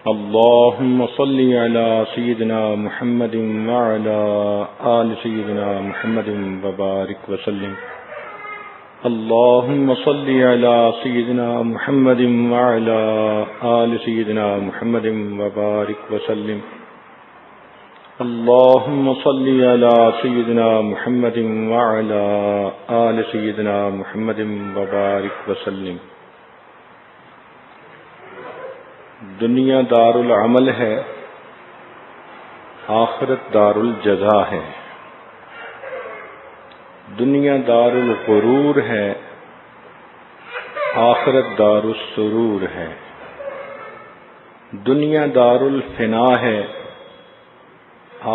اللهم صل على سيدنا محمد وعلى آل سيدنا محمد وبارك وسلم. اللهم صل على سيدنا محمد وعلى آل سيدنا محمد وبارك وسلم. اللهم صل على سيدنا محمد وعلى آل سيدنا محمد وبارك وسلم. دنیا دار العمل ہے، آخرت دار الجزا ہے. دنیا دار الغرور ہے، آخرت دار السرور ہے. دنیا دار الفنا ہے،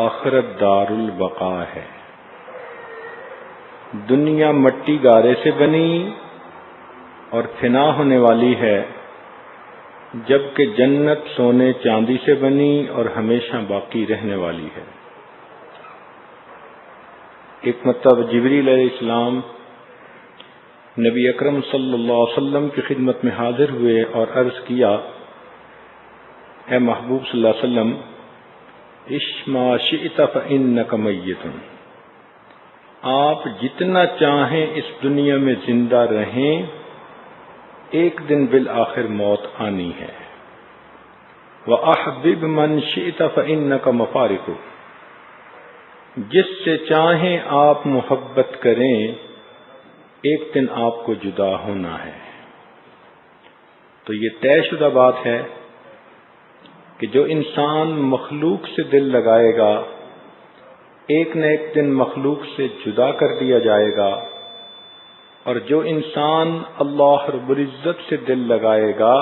آخرت دار البقا ہے. دنیا مٹی گارے سے بنی اور فنا ہونے والی ہے، جبکہ جنت سونے چاندی سے بنی اور ہمیشہ باقی رہنے والی ہے. ایک مرتبہ جبریل علیہ السلام نبی اکرم صلی اللہ علیہ وسلم کی خدمت میں حاضر ہوئے اور عرض کیا، اے محبوب صلی اللہ علیہ وسلم، عش ما شئت فإنک میت. آپ جتنا چاہیں اس دنیا میں زندہ رہیں، ایک دن بالآخر موت آنی ہے. وَأَحْبِبْ مَنْ شِئْتَ فَإِنَّكَ مَفَارِقُ. جس سے چاہیں آپ محبت کریں، ایک دن آپ کو جدا ہونا ہے. تو یہ طے شدہ بات ہے کہ جو انسان مخلوق سے دل لگائے گا، ایک نہ ایک دن مخلوق سے جدا کر دیا جائے گا، اور جو انسان اللہ رب العزت سے دل لگائے گا،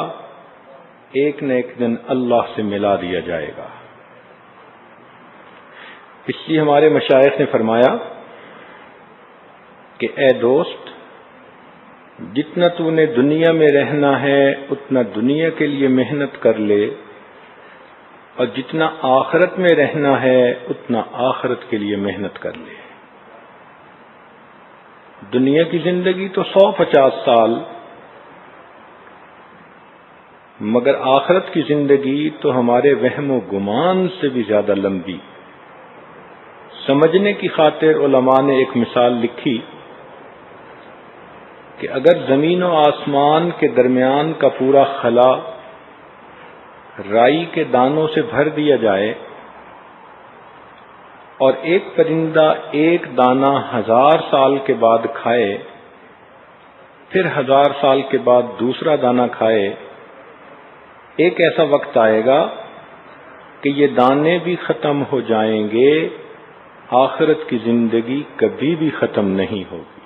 ایک نہ ایک دن اللہ سے ملا دیا جائے گا. اس لیے ہمارے مشائخ نے فرمایا کہ اے دوست، جتنا تو نے دنیا میں رہنا ہے اتنا دنیا کے لیے محنت کر لے، اور جتنا آخرت میں رہنا ہے اتنا آخرت کے لیے محنت کر لے. دنیا کی زندگی تو 150 سال، مگر آخرت کی زندگی تو ہمارے وہم و گمان سے بھی زیادہ لمبی. سمجھنے کی خاطر علماء نے ایک مثال لکھی کہ اگر زمین و آسمان کے درمیان کا پورا خلا رائی کے دانوں سے بھر دیا جائے، اور ایک پرندہ ایک دانہ 1000 سال کے بعد کھائے، پھر 1000 سال کے بعد دوسرا دانہ کھائے، ایک ایسا وقت آئے گا کہ یہ دانے بھی ختم ہو جائیں گے، آخرت کی زندگی کبھی بھی ختم نہیں ہوگی.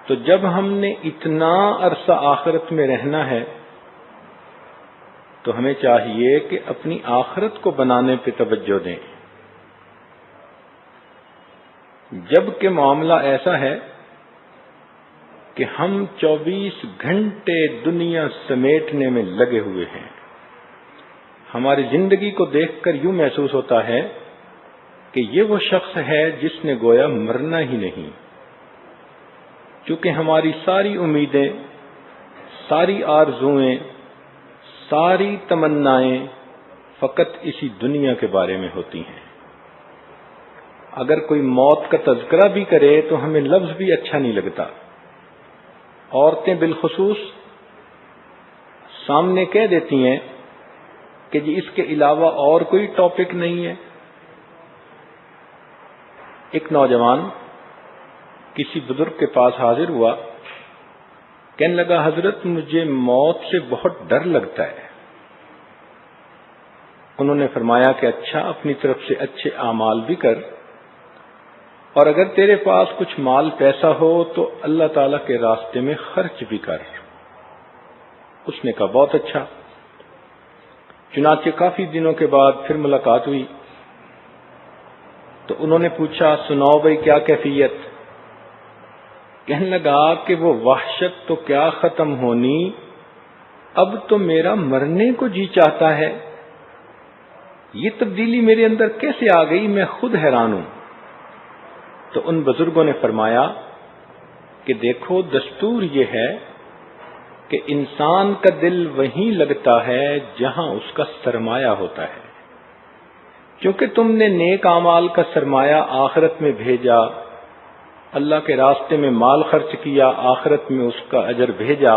تو جب ہم نے اتنا عرصہ آخرت میں رہنا ہے تو ہمیں چاہیے کہ اپنی آخرت کو بنانے پہ توجہ دیں. جب کہ معاملہ ایسا ہے کہ ہم 24 گھنٹے دنیا سمیٹنے میں لگے ہوئے ہیں. ہماری زندگی کو دیکھ کر یوں محسوس ہوتا ہے کہ یہ وہ شخص ہے جس نے گویا مرنا ہی نہیں، چونکہ ہماری ساری امیدیں، ساری آرزوئیں، ساری تمنائیں فقط اسی دنیا کے بارے میں ہوتی ہیں. اگر کوئی موت کا تذکرہ بھی کرے تو ہمیں لفظ بھی اچھا نہیں لگتا. عورتیں بالخصوص سامنے کہہ دیتی ہیں کہ جی اس کے علاوہ اور کوئی ٹاپک نہیں ہے. ایک نوجوان کسی بزرگ کے پاس حاضر ہوا، کہنے لگا، حضرت مجھے موت سے بہت ڈر لگتا ہے. انہوں نے فرمایا کہ اچھا، اپنی طرف سے اچھے اعمال بھی کر، اور اگر تیرے پاس کچھ مال پیسہ ہو تو اللہ تعالی کے راستے میں خرچ بھی کر. اس نے کہا بہت اچھا. چنانچہ کافی دنوں کے بعد پھر ملاقات ہوئی تو انہوں نے پوچھا، سناؤ بھائی کیا کیفیت؟ کہنے لگا کہ وہ وحشت تو کیا ختم ہونی، اب تو میرا مرنے کو جی چاہتا ہے. یہ تبدیلی میرے اندر کیسے آ گئی، میں خود حیران ہوں. تو ان بزرگوں نے فرمایا کہ دیکھو، دستور یہ ہے کہ انسان کا دل وہیں لگتا ہے جہاں اس کا سرمایہ ہوتا ہے. کیونکہ تم نے نیک اعمال کا سرمایہ آخرت میں بھیجا، اللہ کے راستے میں مال خرچ کیا، آخرت میں اس کا اجر بھیجا.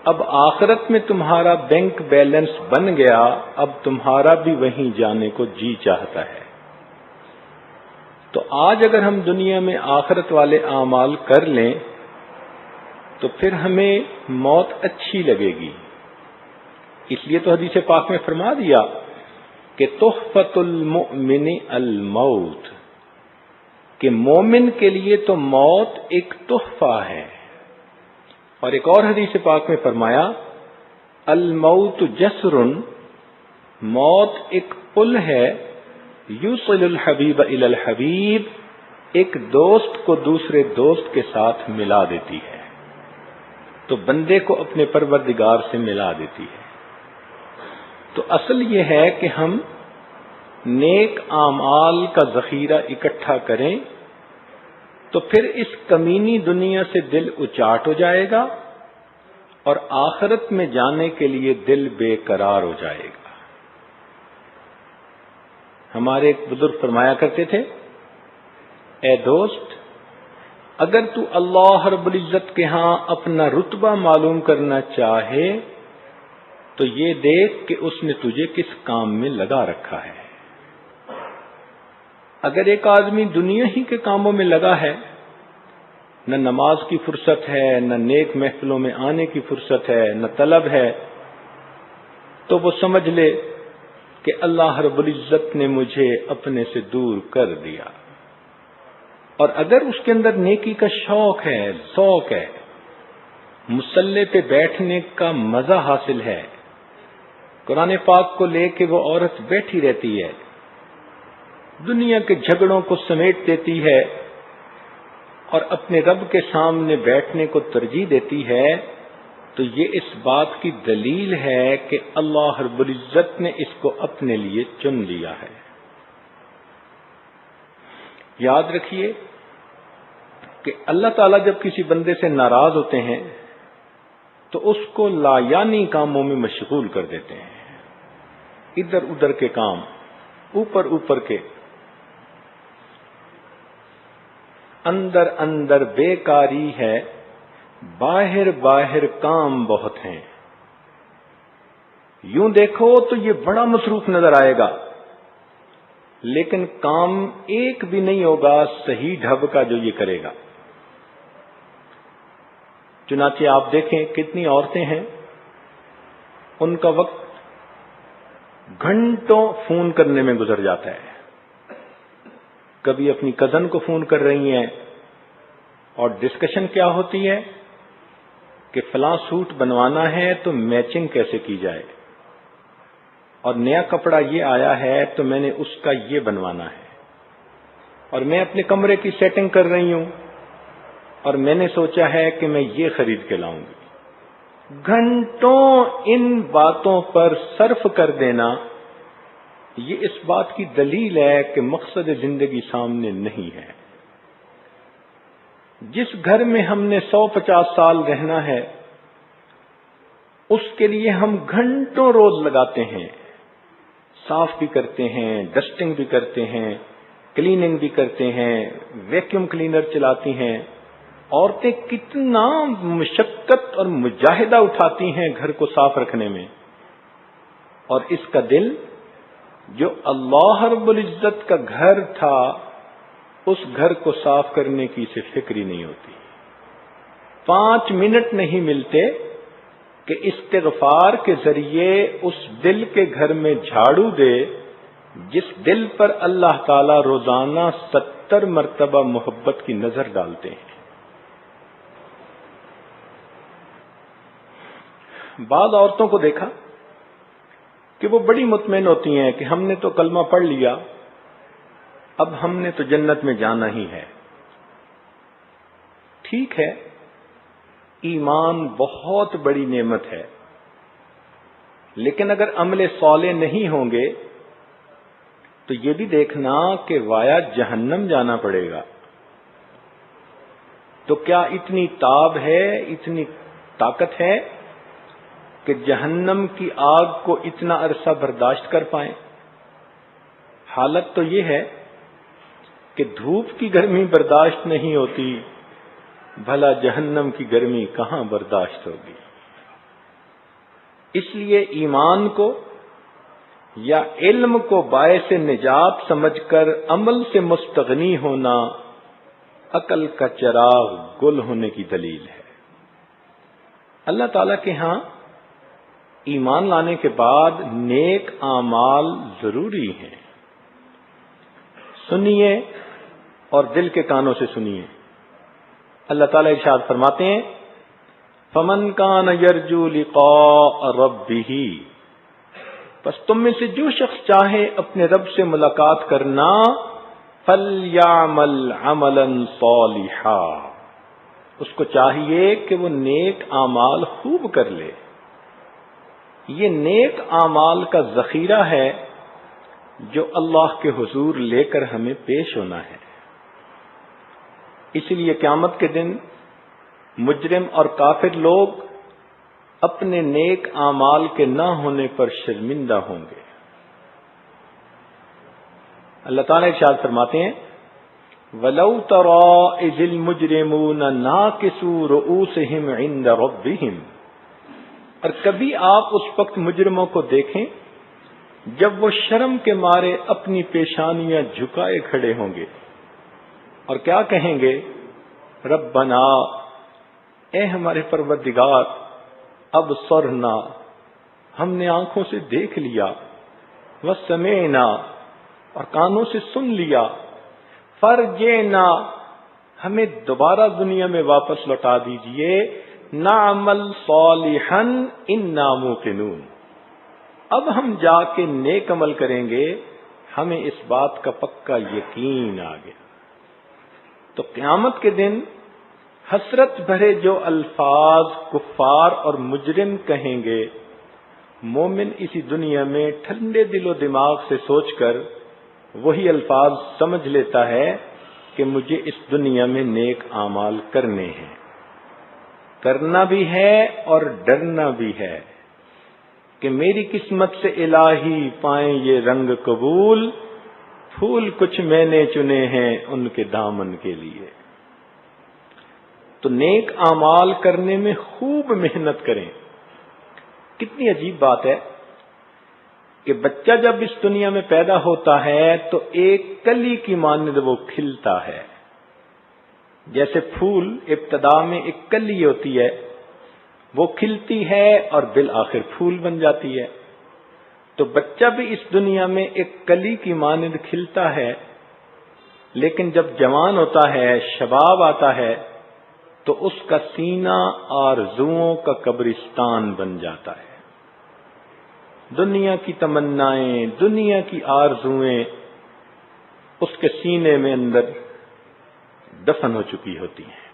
اب آخرت میں تمہارا بینک بیلنس بن گیا، اب تمہارا بھی وہیں جانے کو جی چاہتا ہے. تو آج اگر ہم دنیا میں آخرت والے اعمال کر لیں تو پھر ہمیں موت اچھی لگے گی. اس لیے تو حدیث پاک میں فرما دیا کہ تحفۃ المؤمن الموت، کہ مومن کے لیے تو موت ایک تحفہ ہے. اور ایک اور حدیث پاک میں فرمایا الموت جسر، موت ایک پل ہے، یوصل الحبیب الی الحبیب، ایک دوست کو دوسرے دوست کے ساتھ ملا دیتی ہے، تو بندے کو اپنے پروردگار سے ملا دیتی ہے. تو اصل یہ ہے کہ ہم نیک اعمال کا ذخیرہ اکٹھا کریں تو پھر اس کمینی دنیا سے دل اچاٹ ہو جائے گا اور آخرت میں جانے کے لیے دل بے قرار ہو جائے گا. ہمارے ایک بزرگ فرمایا کرتے تھے، اے دوست، اگر تو اللہ رب العزت کے ہاں اپنا رتبہ معلوم کرنا چاہے تو یہ دیکھ کہ اس نے تجھے کس کام میں لگا رکھا ہے. اگر ایک آدمی دنیا ہی کے کاموں میں لگا ہے، نہ نماز کی فرصت ہے، نہ نیک محفلوں میں آنے کی فرصت ہے، نہ طلب ہے، تو وہ سمجھ لے کہ اللہ رب العزت نے مجھے اپنے سے دور کر دیا. اور اگر اس کے اندر نیکی کا شوق ہے، ذوق ہے، مصلی پہ بیٹھنے کا مزہ حاصل ہے، قرآن پاک کو لے کے وہ عورت بیٹھی رہتی ہے، دنیا کے جھگڑوں کو سمیٹ دیتی ہے اور اپنے رب کے سامنے بیٹھنے کو ترجیح دیتی ہے، تو یہ اس بات کی دلیل ہے کہ اللہ رب العزت نے اس کو اپنے لیے چن لیا ہے. یاد رکھیے کہ اللہ تعالیٰ جب کسی بندے سے ناراض ہوتے ہیں تو اس کو لایانی کاموں میں مشغول کر دیتے ہیں، ادھر ادھر کے کام، اوپر اوپر کے، اندر اندر بیکاری ہے، باہر باہر کام بہت ہیں. یوں دیکھو تو یہ بڑا مصروف نظر آئے گا، لیکن کام ایک بھی نہیں ہوگا صحیح ڈھب کا جو یہ کرے گا. چنانچہ آپ دیکھیں کتنی عورتیں ہیں، ان کا وقت گھنٹوں فون کرنے میں گزر جاتا ہے. کبھی اپنی کزن کو فون کر رہی ہیں اور ڈسکشن کیا ہوتی ہے کہ فلاں سوٹ بنوانا ہے تو میچنگ کیسے کی جائے، اور نیا کپڑا یہ آیا ہے تو میں نے اس کا یہ بنوانا ہے، اور میں اپنے کمرے کی سیٹنگ کر رہی ہوں اور میں نے سوچا ہے کہ میں یہ خرید کے لاؤں گی. گھنٹوں ان باتوں پر صرف کر دینا، یہ اس بات کی دلیل ہے کہ مقصد زندگی سامنے نہیں ہے. جس گھر میں ہم نے 150 سال رہنا ہے اس کے لیے ہم گھنٹوں روز لگاتے ہیں، صاف بھی کرتے ہیں، ڈسٹنگ بھی کرتے ہیں، کلیننگ بھی کرتے ہیں، ویکیوم کلینر چلاتی ہیں. عورتیں کتنا مشقت اور مجاہدہ اٹھاتی ہیں گھر کو صاف رکھنے میں، اور اس کا دل جو اللہ رب العزت کا گھر تھا اس گھر کو صاف کرنے کی اسے فکر ہی نہیں ہوتی. 5 منٹ نہیں ملتے کہ استغفار کے ذریعے اس دل کے گھر میں جھاڑو دے جس دل پر اللہ تعالی روزانہ 70 مرتبہ محبت کی نظر ڈالتے ہیں. بعض عورتوں کو دیکھا کہ وہ بڑی مطمئن ہوتی ہیں کہ ہم نے تو کلمہ پڑھ لیا، اب ہم نے تو جنت میں جانا ہی ہے. ٹھیک ہے، ایمان بہت بڑی نعمت ہے، لیکن اگر عمل صالح نہیں ہوں گے تو یہ بھی دیکھنا کہ وایا جہنم جانا پڑے گا. تو کیا اتنی تاب ہے، اتنی طاقت ہے کہ جہنم کی آگ کو اتنا عرصہ برداشت کر پائیں؟ حالت تو یہ ہے کہ دھوپ کی گرمی برداشت نہیں ہوتی، بھلا جہنم کی گرمی کہاں برداشت ہوگی؟ اس لیے ایمان کو یا علم کو باعث نجات سمجھ کر عمل سے مستغنی ہونا عقل کا چراغ گل ہونے کی دلیل ہے۔ اللہ تعالیٰ کے ہاں ایمان لانے کے بعد نیک اعمال ضروری ہیں۔ سنیے اور دل کے کانوں سے سنیے۔ اللہ تعالیٰ ارشاد فرماتے ہیں فَمَنْ كَانَ يَرْجُو لِقَاءَ رَبِّهِ، پس تم میں سے جو شخص چاہے اپنے رب سے ملاقات کرنا، فَلْيَعْمَلْ عَمَلًا صَالِحًا، اس کو چاہیے کہ وہ نیک اعمال خوب کر لے۔ یہ نیک اعمال کا ذخیرہ ہے جو اللہ کے حضور لے کر ہمیں پیش ہونا ہے۔ اس لیے قیامت کے دن مجرم اور کافر لوگ اپنے نیک اعمال کے نہ ہونے پر شرمندہ ہوں گے۔ اللہ تعالیٰ ارشاد فرماتے ہیں وَلَوْ تَرَىٰ إِذِ الْمُجْرِمُونَ نَاكِسُو رُءُوسِهِمْ عِندَ رَبِّهِمْ، اور کبھی آپ اس وقت مجرموں کو دیکھیں جب وہ شرم کے مارے اپنی پیشانیاں جھکائے کھڑے ہوں گے اور کیا کہیں گے؟ ربنا، اے ہمارے پروردگار، ابصرنا، ہم نے آنکھوں سے دیکھ لیا، وسمعنا، اور کانوں سے سن لیا، فرجعنا، ہمیں دوبارہ دنیا میں واپس لوٹا دیجئے، نعمل صالحا انا موقنون، اب ہم جا کے نیک عمل کریں گے، ہمیں اس بات کا پکا یقین آ گیا۔ تو قیامت کے دن حسرت بھرے جو الفاظ کفار اور مجرم کہیں گے، مومن اسی دنیا میں ٹھنڈے دل و دماغ سے سوچ کر وہی الفاظ سمجھ لیتا ہے کہ مجھے اس دنیا میں نیک اعمال کرنے ہیں، کرنا بھی ہے اور ڈرنا بھی ہے کہ میری قسمت سے الہی پائیں یہ رنگ قبول، پھول کچھ میں نے چنے ہیں ان کے دامن کے لیے۔ تو نیک اعمال کرنے میں خوب محنت کریں۔ کتنی عجیب بات ہے کہ بچہ جب اس دنیا میں پیدا ہوتا ہے تو ایک کلی کی مانند وہ کھلتا ہے، جیسے پھول ابتدا میں ایک کلی ہوتی ہے، وہ کھلتی ہے اور بالآخر پھول بن جاتی ہے۔ تو بچہ بھی اس دنیا میں ایک کلی کی مانند کھلتا ہے، لیکن جب جوان ہوتا ہے، شباب آتا ہے، تو اس کا سینہ آرزوؤں کا قبرستان بن جاتا ہے۔ دنیا کی تمنائیں، دنیا کی آرزویں اس کے سینے میں اندر دفن ہو چکی ہوتی ہیں۔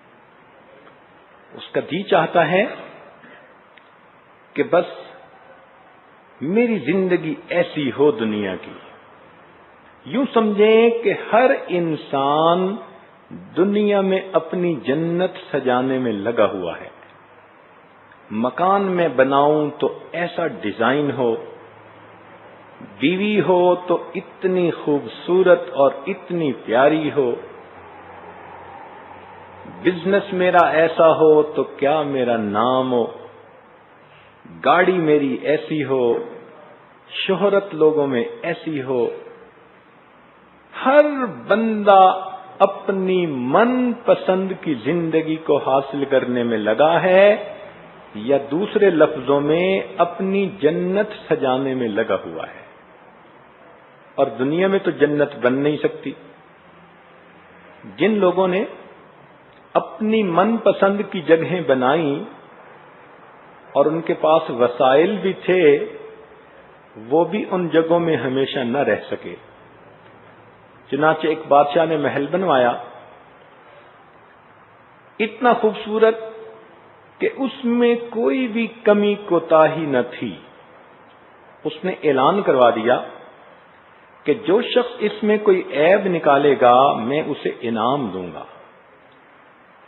اس کا جی چاہتا ہے کہ بس میری زندگی ایسی ہو دنیا کی۔ یوں سمجھیں کہ ہر انسان دنیا میں اپنی جنت سجانے میں لگا ہوا ہے۔ مکان میں بناؤں تو ایسا ڈیزائن ہو، بیوی ہو تو اتنی خوبصورت اور اتنی پیاری ہو، بزنس میرا ایسا ہو تو کیا میرا نام ہو، گاڑی میری ایسی ہو، شہرت لوگوں میں ایسی ہو۔ ہر بندہ اپنی من پسند کی زندگی کو حاصل کرنے میں لگا ہے، یا دوسرے لفظوں میں اپنی جنت سجانے میں لگا ہوا ہے۔ اور دنیا میں تو جنت بن نہیں سکتی۔ جن لوگوں نے اپنی من پسند کی جگہیں بنائیں اور ان کے پاس وسائل بھی تھے، وہ بھی ان جگہوں میں ہمیشہ نہ رہ سکے۔ چنانچہ ایک بادشاہ نے محل بنوایا، اتنا خوبصورت کہ اس میں کوئی بھی کمی کوتاہی نہ تھی۔ اس نے اعلان کروا دیا کہ جو شخص اس میں کوئی عیب نکالے گا میں اسے انعام دوں گا۔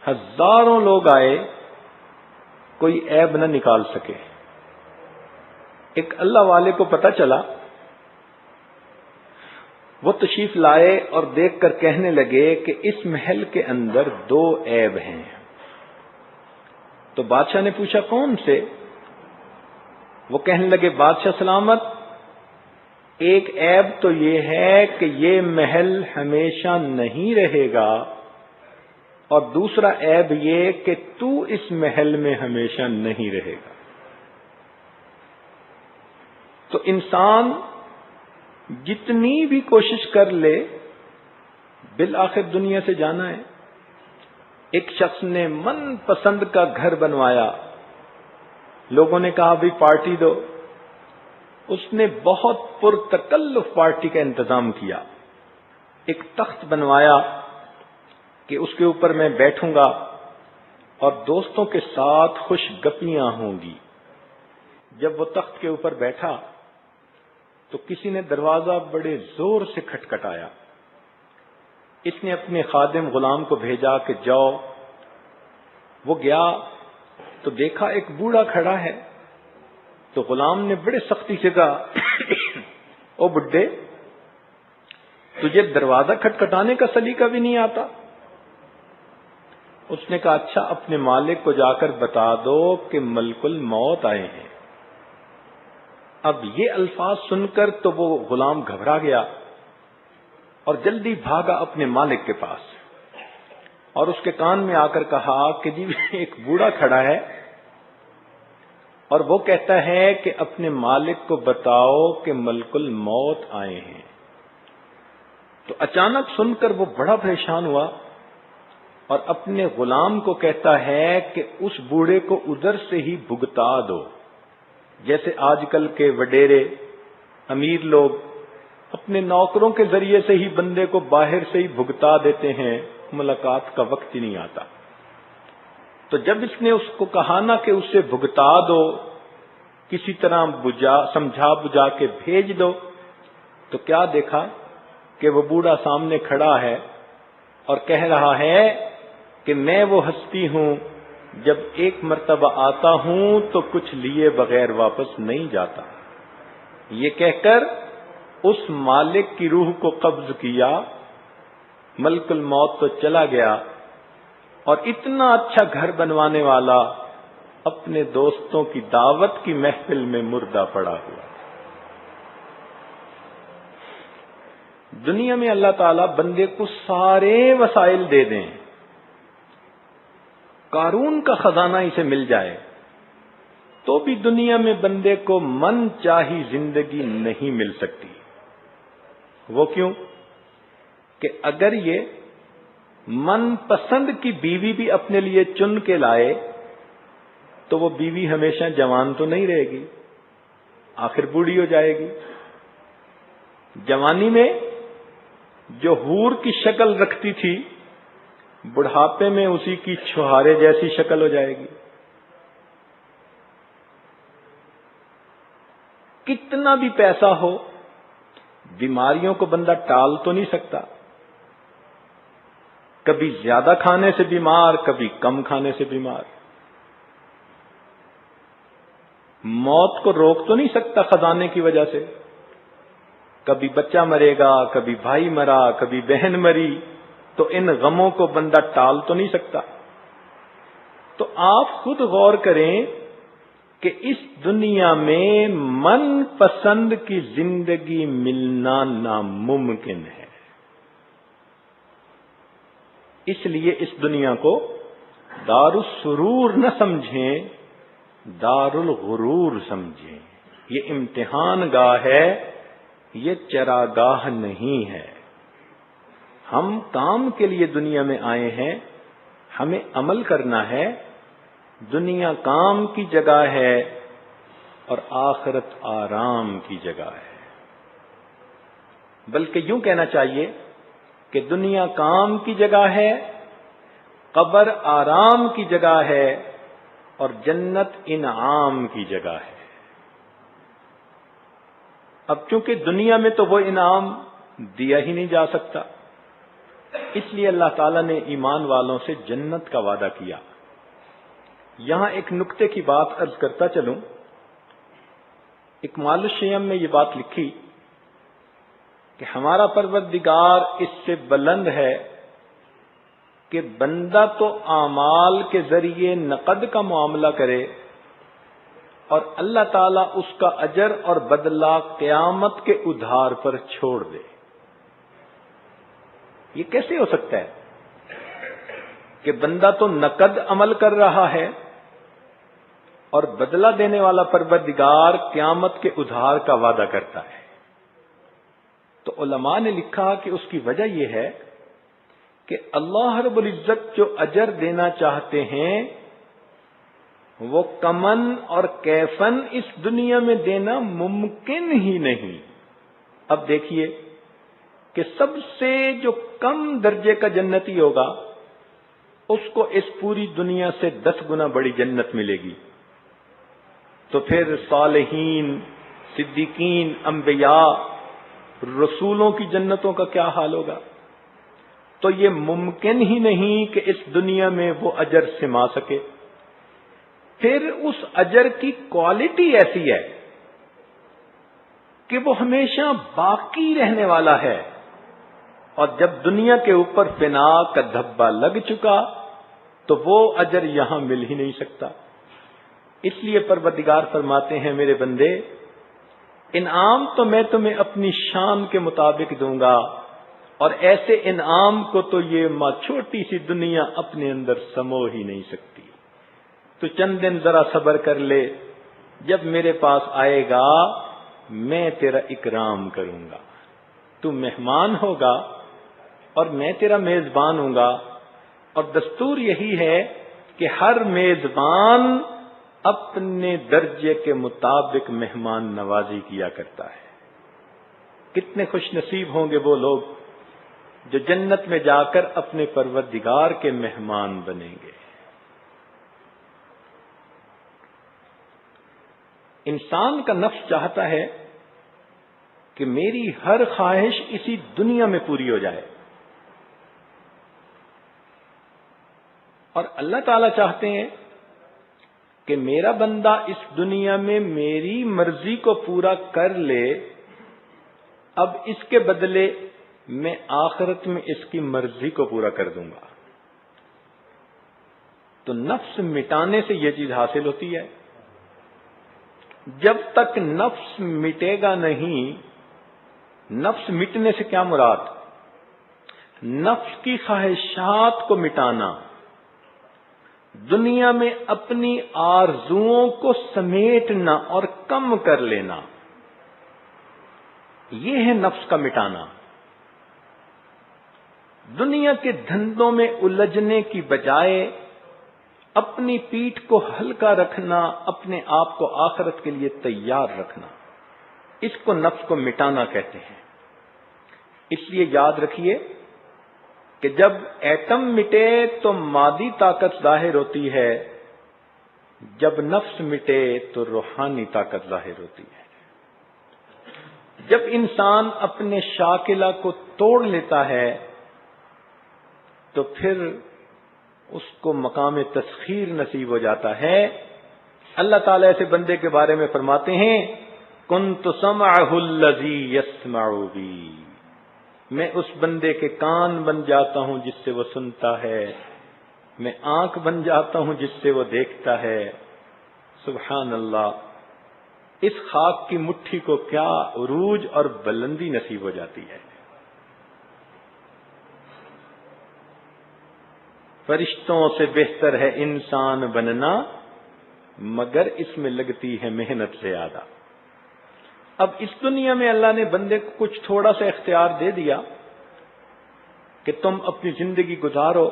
ہزاروں لوگ آئے کوئی عیب نہ نکال سکے۔ ایک اللہ والے کو پتہ چلا، وہ تشریف لائے اور دیکھ کر کہنے لگے کہ اس محل کے اندر 2 عیب ہیں۔ تو بادشاہ نے پوچھا کون سے؟ وہ کہنے لگے بادشاہ سلامت، ایک عیب تو یہ ہے کہ یہ محل ہمیشہ نہیں رہے گا، اور دوسرا عیب یہ کہ تو اس محل میں ہمیشہ نہیں رہے گا۔ تو انسان جتنی بھی کوشش کر لے بالآخر دنیا سے جانا ہے۔ ایک شخص نے من پسند کا گھر بنوایا، لوگوں نے کہا بھی پارٹی دو، اس نے بہت پرتکلف پارٹی کا انتظام کیا، ایک تخت بنوایا کہ اس کے اوپر میں بیٹھوں گا اور دوستوں کے ساتھ خوش گپیاں ہوں گی۔ جب وہ تخت کے اوپر بیٹھا تو کسی نے دروازہ بڑے زور سے کھٹکھٹایا۔ اس نے اپنے خادم غلام کو بھیجا کہ جاؤ۔ وہ گیا تو دیکھا ایک بوڑھا کھڑا ہے، تو غلام نے بڑے سختی سے کہا او بڈھے، تجھے دروازہ کھٹکھٹانے کا سلیقہ بھی نہیں آتا؟ اس نے کہا اچھا اپنے مالک کو جا کر بتا دو کہ ملک الموت آئے ہیں۔ اب یہ الفاظ سن کر تو وہ غلام گھبرا گیا اور جلدی بھاگا اپنے مالک کے پاس، اور اس کے کان میں آ کر کہا کہ جی ایک بوڑھا کھڑا ہے اور وہ کہتا ہے کہ اپنے مالک کو بتاؤ کہ ملک الموت آئے ہیں۔ تو اچانک سن کر وہ بڑا پریشان ہوا اور اپنے غلام کو کہتا ہے کہ اس بوڑھے کو ادھر سے ہی بھگتا دو، جیسے آج کل کے وڈیرے امیر لوگ اپنے نوکروں کے ذریعے سے ہی بندے کو باہر سے ہی بھگتا دیتے ہیں، ملاقات کا وقت ہی نہیں آتا۔ تو جب اس نے اس کو کہا نا کہ اسے بھگتا دو، کسی طرح سمجھا بجھا کے بھیج دو، تو کیا دیکھا کہ وہ بوڑھا سامنے کھڑا ہے اور کہہ رہا ہے کہ میں وہ ہستی ہوں، جب ایک مرتبہ آتا ہوں تو کچھ لیے بغیر واپس نہیں جاتا۔ یہ کہہ کر اس مالک کی روح کو قبض کیا، ملک الموت تو چلا گیا، اور اتنا اچھا گھر بنوانے والا اپنے دوستوں کی دعوت کی محفل میں مردہ پڑا ہوا۔ دنیا میں اللہ تعالیٰ بندے کو سارے وسائل دے دیں، قارون کا خزانہ اسے مل جائے، تو بھی دنیا میں بندے کو من چاہی زندگی نہیں مل سکتی۔ وہ کیوں؟ کہ اگر یہ من پسند کی بیوی بھی اپنے لیے چن کے لائے تو وہ بیوی ہمیشہ جوان تو نہیں رہے گی، آخر بوڑھی ہو جائے گی۔ جوانی میں جو حور کی شکل رکھتی تھی، بڑھاپے میں اسی کی چھہارے جیسی شکل ہو جائے گی۔ کتنا بھی پیسہ ہو، بیماریوں کو بندہ ٹال تو نہیں سکتا، کبھی زیادہ کھانے سے بیمار، کبھی کم کھانے سے بیمار۔ موت کو روک تو نہیں سکتا خزانے کی وجہ سے، کبھی بچہ مرے گا، کبھی بھائی مرا، کبھی بہن مری، تو ان غموں کو بندہ ٹال تو نہیں سکتا۔ تو آپ خود غور کریں کہ اس دنیا میں من پسند کی زندگی ملنا ناممکن ہے۔ اس لیے اس دنیا کو دار السرور نہ سمجھیں، دار الغرور سمجھیں۔ یہ امتحان گاہ ہے، یہ چراگاہ نہیں ہے۔ ہم کام کے لیے دنیا میں آئے ہیں، ہمیں عمل کرنا ہے۔ دنیا کام کی جگہ ہے اور آخرت آرام کی جگہ ہے۔ بلکہ یوں کہنا چاہیے کہ دنیا کام کی جگہ ہے، قبر آرام کی جگہ ہے، اور جنت انعام کی جگہ ہے۔ اب چونکہ دنیا میں تو وہ انعام دیا ہی نہیں جا سکتا، اس لیے اللہ تعالیٰ نے ایمان والوں سے جنت کا وعدہ کیا۔ یہاں ایک نکتے کی بات عرض کرتا چلوں. اکمال الشیم میں یہ بات لکھی کہ ہمارا پروردگار اس سے بلند ہے کہ بندہ تو اعمال کے ذریعے نقد کا معاملہ کرے اور اللہ تعالیٰ اس کا اجر اور بدلہ قیامت کے ادھار پر چھوڑ دے. یہ کیسے ہو سکتا ہے کہ بندہ تو نقد عمل کر رہا ہے اور بدلہ دینے والا پروردگار قیامت کے ادھار کا وعدہ کرتا ہے؟ تو علماء نے لکھا کہ اس کی وجہ یہ ہے کہ اللہ رب العزت جو اجر دینا چاہتے ہیں وہ کمن اور کیفن اس دنیا میں دینا ممکن ہی نہیں. اب دیکھیے کہ سب سے جو کم درجے کا جنتی ہوگا اس کو اس پوری دنیا سے 10 گنا بڑی جنت ملے گی. تو پھر صالحین، صدیقین، انبیاء، رسولوں کی جنتوں کا کیا حال ہوگا؟ تو یہ ممکن ہی نہیں کہ اس دنیا میں وہ اجر سما سکے. پھر اس اجر کی کوالٹی ایسی ہے کہ وہ ہمیشہ باقی رہنے والا ہے، اور جب دنیا کے اوپر فنا کا دھبا لگ چکا تو وہ اجر یہاں مل ہی نہیں سکتا. اس لیے پروردگار فرماتے ہیں میرے بندے، انعام تو میں تمہیں اپنی شان کے مطابق دوں گا، اور ایسے انعام کو تو یہ چھوٹی سی دنیا اپنے اندر سمو ہی نہیں سکتی. تو چند دن ذرا صبر کر لے، جب میرے پاس آئے گا میں تیرا اکرام کروں گا. تو مہمان ہوگا اور میں تیرا میزبان ہوں گا. اور دستور یہی ہے کہ ہر میزبان اپنے درجے کے مطابق مہمان نوازی کیا کرتا ہے. کتنے خوش نصیب ہوں گے وہ لوگ جو جنت میں جا کر اپنے پروردگار کے مہمان بنیں گے. انسان کا نفس چاہتا ہے کہ میری ہر خواہش اسی دنیا میں پوری ہو جائے، اور اللہ تعالیٰ چاہتے ہیں کہ میرا بندہ اس دنیا میں میری مرضی کو پورا کر لے، اب اس کے بدلے میں آخرت میں اس کی مرضی کو پورا کر دوں گا. تو نفس مٹانے سے یہ چیز حاصل ہوتی ہے. جب تک نفس مٹے گا نہیں، نفس مٹنے سے کیا مراد؟ نفس کی خواہشات کو مٹانا، دنیا میں اپنی آرزوؤں کو سمیٹنا اور کم کر لینا، یہ ہے نفس کا مٹانا. دنیا کے دھندوں میں الجھنے کی بجائے اپنی پیٹھ کو ہلکا رکھنا، اپنے آپ کو آخرت کے لیے تیار رکھنا، اس کو نفس کو مٹانا کہتے ہیں. اس لیے یاد رکھیے کہ جب ایٹم مٹے تو مادی طاقت ظاہر ہوتی ہے، جب نفس مٹے تو روحانی طاقت ظاہر ہوتی ہے. جب انسان اپنے شاکلہ کو توڑ لیتا ہے تو پھر اس کو مقام تسخیر نصیب ہو جاتا ہے. اللہ تعالیٰ ایسے بندے کے بارے میں فرماتے ہیں کنت سمعہ الذی یسمع بی، میں اس بندے کے کان بن جاتا ہوں جس سے وہ سنتا ہے، میں آنکھ بن جاتا ہوں جس سے وہ دیکھتا ہے. سبحان اللہ، اس خاک کی مٹھی کو کیا عروج اور بلندی نصیب ہو جاتی ہے. فرشتوں سے بہتر ہے انسان بننا، مگر اس میں لگتی ہے محنت زیادہ. اب اس دنیا میں اللہ نے بندے کو کچھ تھوڑا سا اختیار دے دیا کہ تم اپنی زندگی گزارو.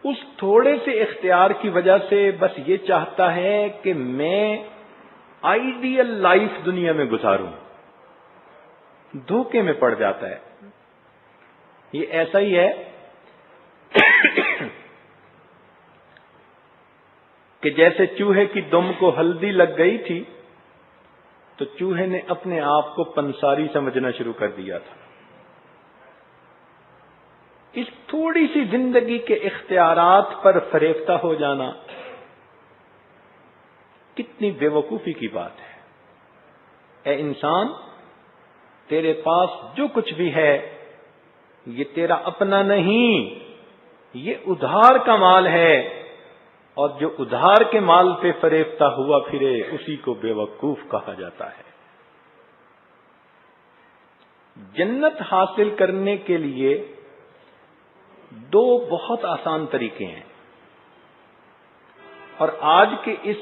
اس تھوڑے سے اختیار کی وجہ سے بس یہ چاہتا ہے کہ میں آئیڈیل لائف دنیا میں گزاروں، دھوکے میں پڑ جاتا ہے. یہ ایسا ہی ہے کہ جیسے چوہے کی دم کو ہلدی لگ گئی تھی تو چوہے نے اپنے آپ کو پنساری سمجھنا شروع کر دیا تھا. اس تھوڑی سی زندگی کے اختیارات پر فریفتہ ہو جانا، کتنی بیوقوفی کی بات ہے۔ اے انسان، تیرے پاس جو کچھ بھی ہے یہ تیرا اپنا نہیں، یہ ادھار کا مال ہے، اور جو ادھار کے مال پہ فریفتہ ہوا پھرے اسی کو بیوقوف کہا جاتا ہے۔ جنت حاصل کرنے کے لیے دو بہت آسان طریقے ہیں، اور آج کے اس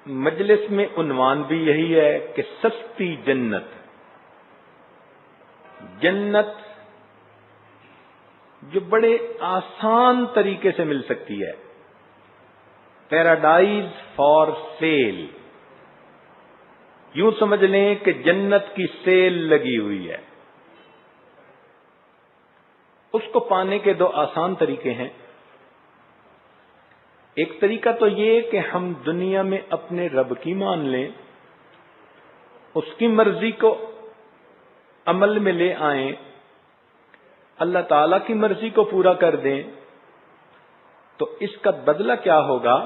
مجلس میں عنوان بھی یہی ہے کہ سستی جنت، جنت جو بڑے آسان طریقے سے مل سکتی ہے، پیراڈائز فار سیل۔ یوں سمجھ لیں کہ جنت کی سیل لگی ہوئی ہے۔ اس کو پانے کے دو آسان طریقے ہیں۔ ایک طریقہ تو یہ کہ ہم دنیا میں اپنے رب کی مان لیں، اس کی مرضی کو عمل میں لے آئیں، اللہ تعالی کی مرضی کو پورا کر دیں، تو اس کا بدلہ کیا ہوگا؟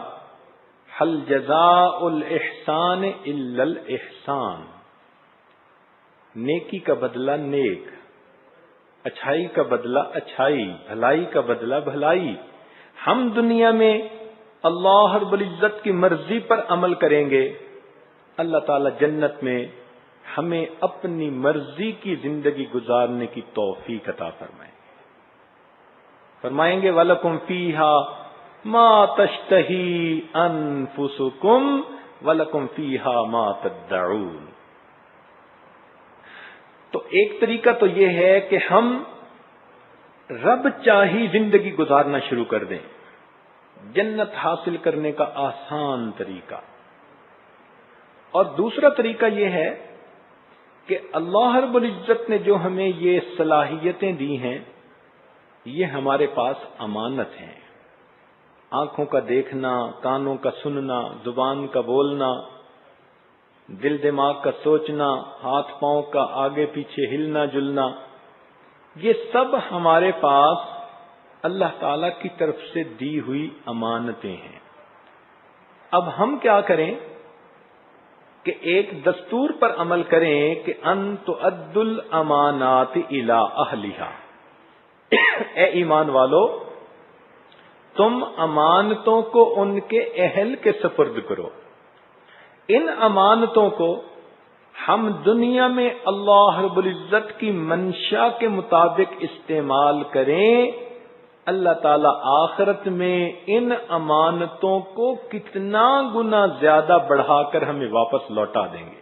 حل جزاء الاحسان الا الاحسان، نیکی کا بدلہ نیک، اچھائی کا بدلہ اچھائی، بھلائی کا بدلہ بھلائی۔ ہم دنیا میں اللہ رب العزت کی مرضی پر عمل کریں گے، اللہ تعالی جنت میں ہمیں اپنی مرضی کی زندگی گزارنے کی توفیق عطا فرمائیں گے وَلَكُمْ فِيهَا مَا تَشْتَهِي أَنفُسُكُمْ وَلَكُمْ فِيهَا مَا تَدَّعُونَ۔ تو ایک طریقہ تو یہ ہے کہ ہم رب چاہی زندگی گزارنا شروع کر دیں، جنت حاصل کرنے کا آسان طریقہ۔ اور دوسرا طریقہ یہ ہے کہ اللہ رب العزت نے جو ہمیں یہ صلاحیتیں دی ہیں یہ ہمارے پاس امانت ہیں، آنکھوں کا دیکھنا، کانوں کا سننا، زبان کا بولنا، دل دماغ کا سوچنا، ہاتھ پاؤں کا آگے پیچھے ہلنا جلنا، یہ سب ہمارے پاس اللہ تعالی کی طرف سے دی ہوئی امانتیں ہیں۔ اب ہم کیا کریں کہ ایک دستور پر عمل کریں کہ ان تؤدوا الامانات الی اہلھا۔ اے ایمان والو، تم امانتوں کو ان کے اہل کے سپرد کرو۔ ان امانتوں کو ہم دنیا میں اللہ رب العزت کی منشا کے مطابق استعمال کریں، اللہ تعالی آخرت میں ان امانتوں کو کتنا گنا زیادہ بڑھا کر ہمیں واپس لوٹا دیں گے۔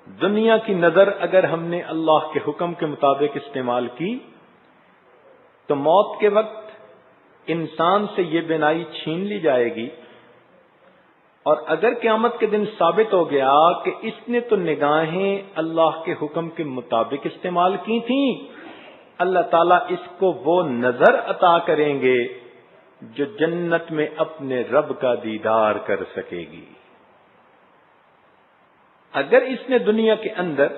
دنیا کی نظر اگر ہم نے اللہ کے حکم کے مطابق استعمال کی تو موت کے وقت انسان سے یہ بینائی چھین لی جائے گی، اور اگر قیامت کے دن ثابت ہو گیا کہ اس نے تو نگاہیں اللہ کے حکم کے مطابق استعمال کی تھیں، اللہ تعالیٰ اس کو وہ نظر عطا کریں گے جو جنت میں اپنے رب کا دیدار کر سکے گی۔ اگر اس نے دنیا کے اندر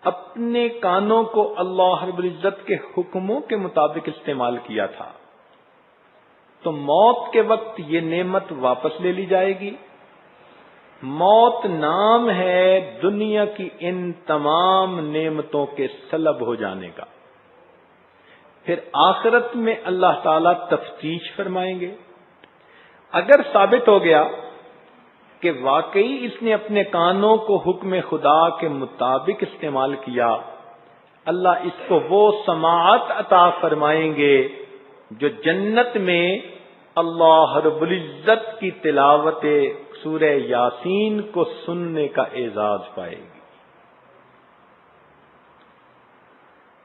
اپنے کانوں کو اللہ رب العزت کے حکموں کے مطابق استعمال کیا تھا تو موت کے وقت یہ نعمت واپس لے لی جائے گی۔ موت نام ہے دنیا کی ان تمام نعمتوں کے سلب ہو جانے کا۔ پھر آخرت میں اللہ تعالی تفتیش فرمائیں گے۔ اگر ثابت ہو گیا کہ واقعی اس نے اپنے کانوں کو حکم خدا کے مطابق استعمال کیا، اللہ اس کو وہ سماعت عطا فرمائیں گے جو جنت میں اللہ رب العزت کی تلاوت سورہ یاسین کو سننے کا اعزاز پائے گی۔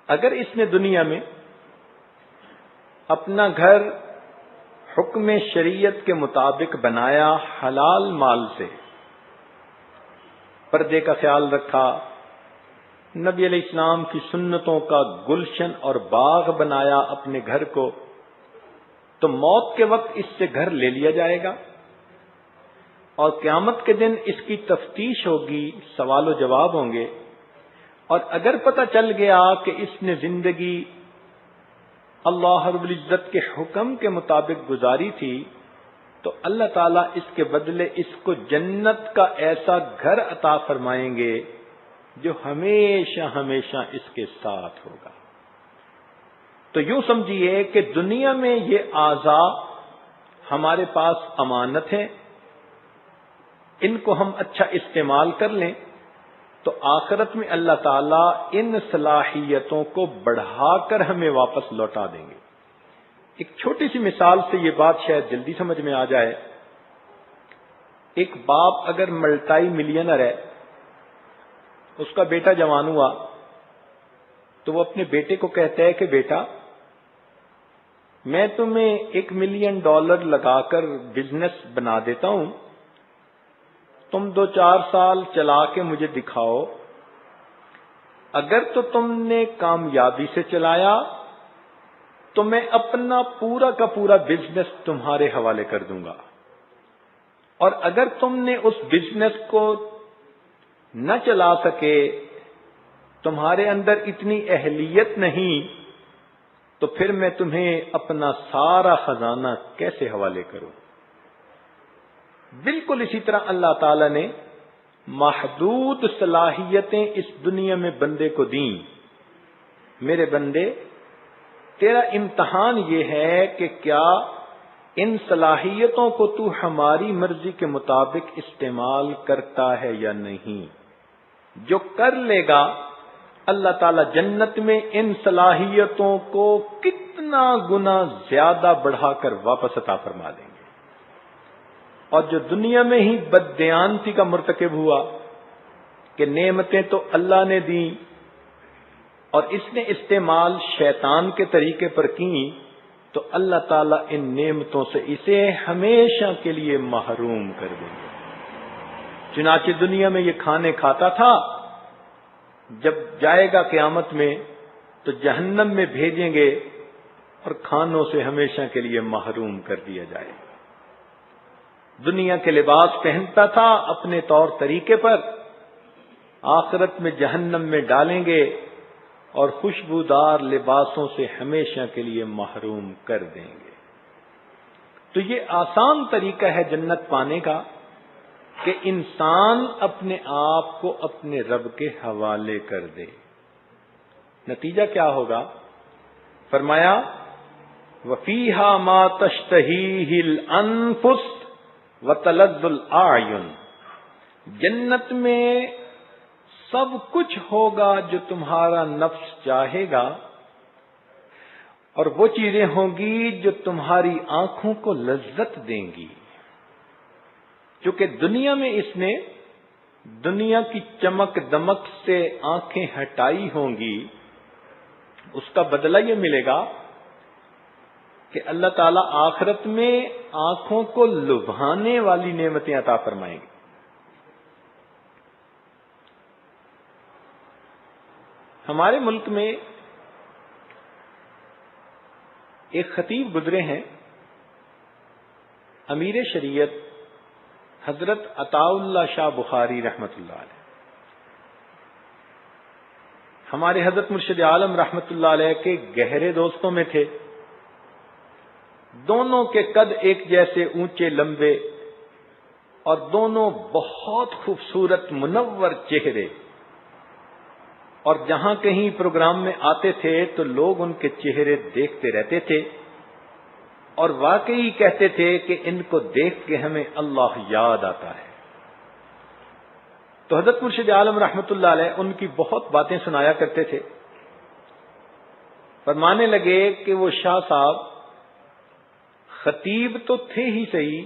اگر اس نے دنیا میں اپنا گھر حکم شریعت کے مطابق بنایا، حلال مال سے پردے کا خیال رکھا، نبی علیہ السلام کی سنتوں کا گلشن اور باغ بنایا اپنے گھر کو، تو موت کے وقت اس سے گھر لے لیا جائے گا، اور قیامت کے دن اس کی تفتیش ہوگی، سوال و جواب ہوں گے۔ اور اگر پتہ چل گیا کہ اس نے زندگی اللہ رب العزت کے حکم کے مطابق گزاری تھی تو اللہ تعالیٰ اس کے بدلے اس کو جنت کا ایسا گھر عطا فرمائیں گے جو ہمیشہ ہمیشہ اس کے ساتھ ہوگا۔ تو یوں سمجھیے کہ دنیا میں یہ اعضاء ہمارے پاس امانت ہے، ان کو ہم اچھا استعمال کر لیں تو آخرت میں اللہ تعالیٰ ان صلاحیتوں کو بڑھا کر ہمیں واپس لوٹا دیں گے۔ ایک چھوٹی سی مثال سے یہ بات شاید جلدی سمجھ میں آ جائے۔ ایک باپ اگر ملٹائی ملینر ہے، اس کا بیٹا جوان ہوا تو وہ اپنے بیٹے کو کہتا ہے کہ بیٹا میں تمہیں $1 ملین لگا کر بزنس بنا دیتا ہوں، تم 2-4 سال چلا کے مجھے دکھاؤ، اگر تو تم نے کامیابی سے چلایا تو میں اپنا پورا کا پورا بزنس تمہارے حوالے کر دوں گا، اور اگر تم نے اس بزنس کو نہ چلا سکے، تمہارے اندر اتنی اہلیت نہیں، تو پھر میں تمہیں اپنا سارا خزانہ کیسے حوالے کروں؟ بالکل اسی طرح اللہ تعالی نے محدود صلاحیتیں اس دنیا میں بندے کو دیں۔ میرے بندے، تیرا امتحان یہ ہے کہ کیا ان صلاحیتوں کو تو ہماری مرضی کے مطابق استعمال کرتا ہے یا نہیں؟ جو کر لے گا، اللہ تعالی جنت میں ان صلاحیتوں کو کتنا گنا زیادہ بڑھا کر واپس عطا فرما دیں گے۔ اور جو دنیا میں ہی بددیانتی کا مرتکب ہوا کہ نعمتیں تو اللہ نے دیں اور اس نے استعمال شیطان کے طریقے پر کی، تو اللہ تعالیٰ ان نعمتوں سے اسے ہمیشہ کے لیے محروم کر دیں گے۔ چنانچہ دنیا میں یہ کھانے کھاتا تھا، جب جائے گا قیامت میں تو جہنم میں بھیجیں گے اور کھانوں سے ہمیشہ کے لیے محروم کر دیا جائے گا۔ دنیا کے لباس پہنتا تھا اپنے طور طریقے پر، آخرت میں جہنم میں ڈالیں گے اور خوشبودار لباسوں سے ہمیشہ کے لیے محروم کر دیں گے۔ تو یہ آسان طریقہ ہے جنت پانے کا کہ انسان اپنے آپ کو اپنے رب کے حوالے کر دے۔ نتیجہ کیا ہوگا؟ فرمایا وَفِيهَا مَا تَشْتَهِيهِ الْأَنفُسُ وَتَلَذُّ الْأَعْيُنُ، جنت میں سب کچھ ہوگا جو تمہارا نفس چاہے گا، اور وہ چیزیں ہوں گی جو تمہاری آنکھوں کو لذت دیں گی۔ چونکہ دنیا میں اس نے دنیا کی چمک دمک سے آنکھیں ہٹائی ہوں گی، اس کا بدلہ یہ ملے گا کہ اللہ تعالیٰ آخرت میں آنکھوں کو لبھانے والی نعمتیں عطا فرمائیں گے۔ ہمارے ملک میں ایک خطیب گزرے ہیں، امیر شریعت حضرت عطاء اللہ شاہ بخاری رحمۃ اللہ علیہ۔ ہمارے حضرت مرشد عالم رحمۃ اللہ علیہ کے گہرے دوستوں میں تھے۔ دونوں کے قد ایک جیسے اونچے لمبے، اور دونوں بہت خوبصورت منور چہرے، اور جہاں کہیں پروگرام میں آتے تھے تو لوگ ان کے چہرے دیکھتے رہتے تھے، اور واقعی کہتے تھے کہ ان کو دیکھ کے ہمیں اللہ یاد آتا ہے۔ تو حضرت مرشد عالم رحمۃ اللہ علیہ ان کی بہت باتیں سنایا کرتے تھے۔ فرمانے لگے کہ وہ شاہ صاحب خطیب تو تھے ہی صحیح،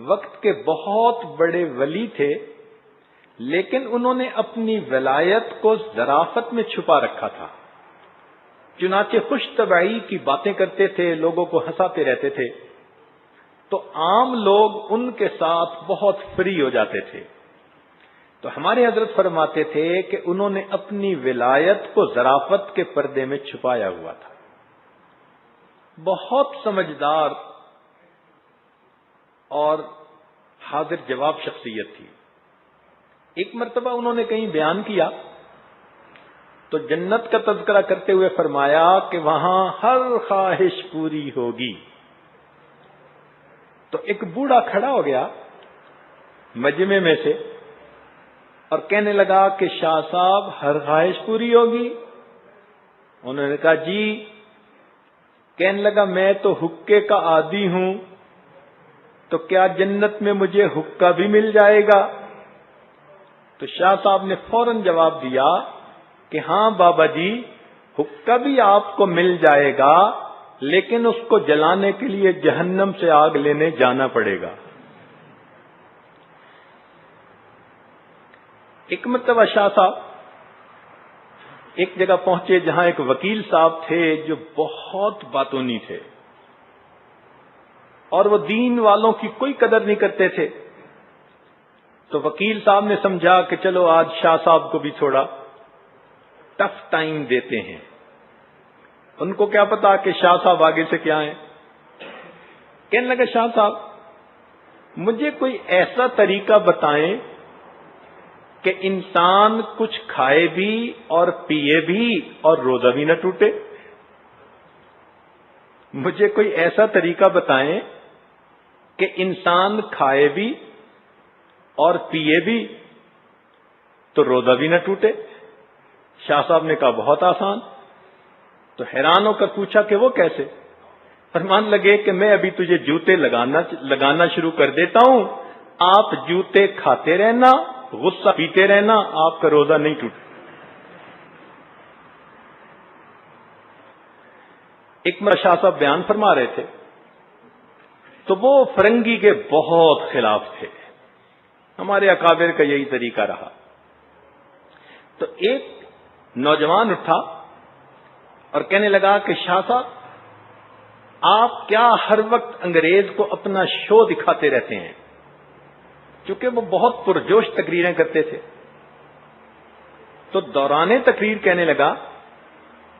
وقت کے بہت بڑے ولی تھے، لیکن انہوں نے اپنی ولایت کو ظرافت میں چھپا رکھا تھا۔ چنانچہ خوش طبعی کی باتیں کرتے تھے، لوگوں کو ہنساتے رہتے تھے، تو عام لوگ ان کے ساتھ بہت فری ہو جاتے تھے۔ تو ہمارے حضرت فرماتے تھے کہ انہوں نے اپنی ولایت کو ظرافت کے پردے میں چھپایا ہوا تھا۔ بہت سمجھدار اور حاضر جواب شخصیت تھی۔ ایک مرتبہ انہوں نے کہیں بیان کیا تو جنت کا تذکرہ کرتے ہوئے فرمایا کہ وہاں ہر خواہش پوری ہوگی۔ تو ایک بوڑھا کھڑا ہو گیا مجمع میں سے اور کہنے لگا کہ شاہ صاحب ہر خواہش پوری ہوگی؟ انہوں نے کہا جی۔ کہنے لگا میں تو حقے کا عادی ہوں، تو کیا جنت میں مجھے حقہ بھی مل جائے گا؟ تو شاہ صاحب نے فوراً جواب دیا کہ ہاں بابا جی، حقہ بھی آپ کو مل جائے گا، لیکن اس کو جلانے کے لیے جہنم سے آگ لینے جانا پڑے گا۔ ایک مرتبہ شاہ صاحب ایک جگہ پہنچے جہاں ایک وکیل صاحب تھے جو بہت باتونی تھے اور وہ دین والوں کی کوئی قدر نہیں کرتے تھے۔ تو وکیل صاحب نے سمجھا کہ چلو آج شاہ صاحب کو بھی تھوڑا ٹف ٹائم دیتے ہیں۔ ان کو کیا پتا کہ شاہ صاحب آگے سے کیا ہیں۔ کہنے لگا شاہ صاحب مجھے کوئی ایسا طریقہ بتائیں کہ انسان کچھ کھائے بھی اور پیے بھی اور روزہ بھی نہ ٹوٹے۔ مجھے کوئی ایسا طریقہ بتائیں کہ انسان کھائے بھی اور پیے بھی تو روزہ بھی نہ ٹوٹے۔ شاہ صاحب نے کہا بہت آسان۔ تو حیران ہو کر پوچھا کہ وہ کیسے؟ فرمان لگے کہ میں ابھی تجھے جوتے لگانا شروع کر دیتا ہوں، آپ جوتے کھاتے رہنا، غصہ پیتے رہنا، آپ کا روزہ نہیں ٹوٹے۔ ایک مرتبہ شاہ صاحب بیان فرما رہے تھے تو وہ فرنگی کے بہت خلاف تھے۔ ہمارے اکابر کا یہی طریقہ رہا۔ تو ایک نوجوان اٹھا اور کہنے لگا کہ شاہ صاحب آپ کیا ہر وقت انگریز کو اپنا شو دکھاتے رہتے ہیں؟ چونکہ وہ بہت پرجوش تقریریں کرتے تھے۔ تو دوران تقریر کہنے لگا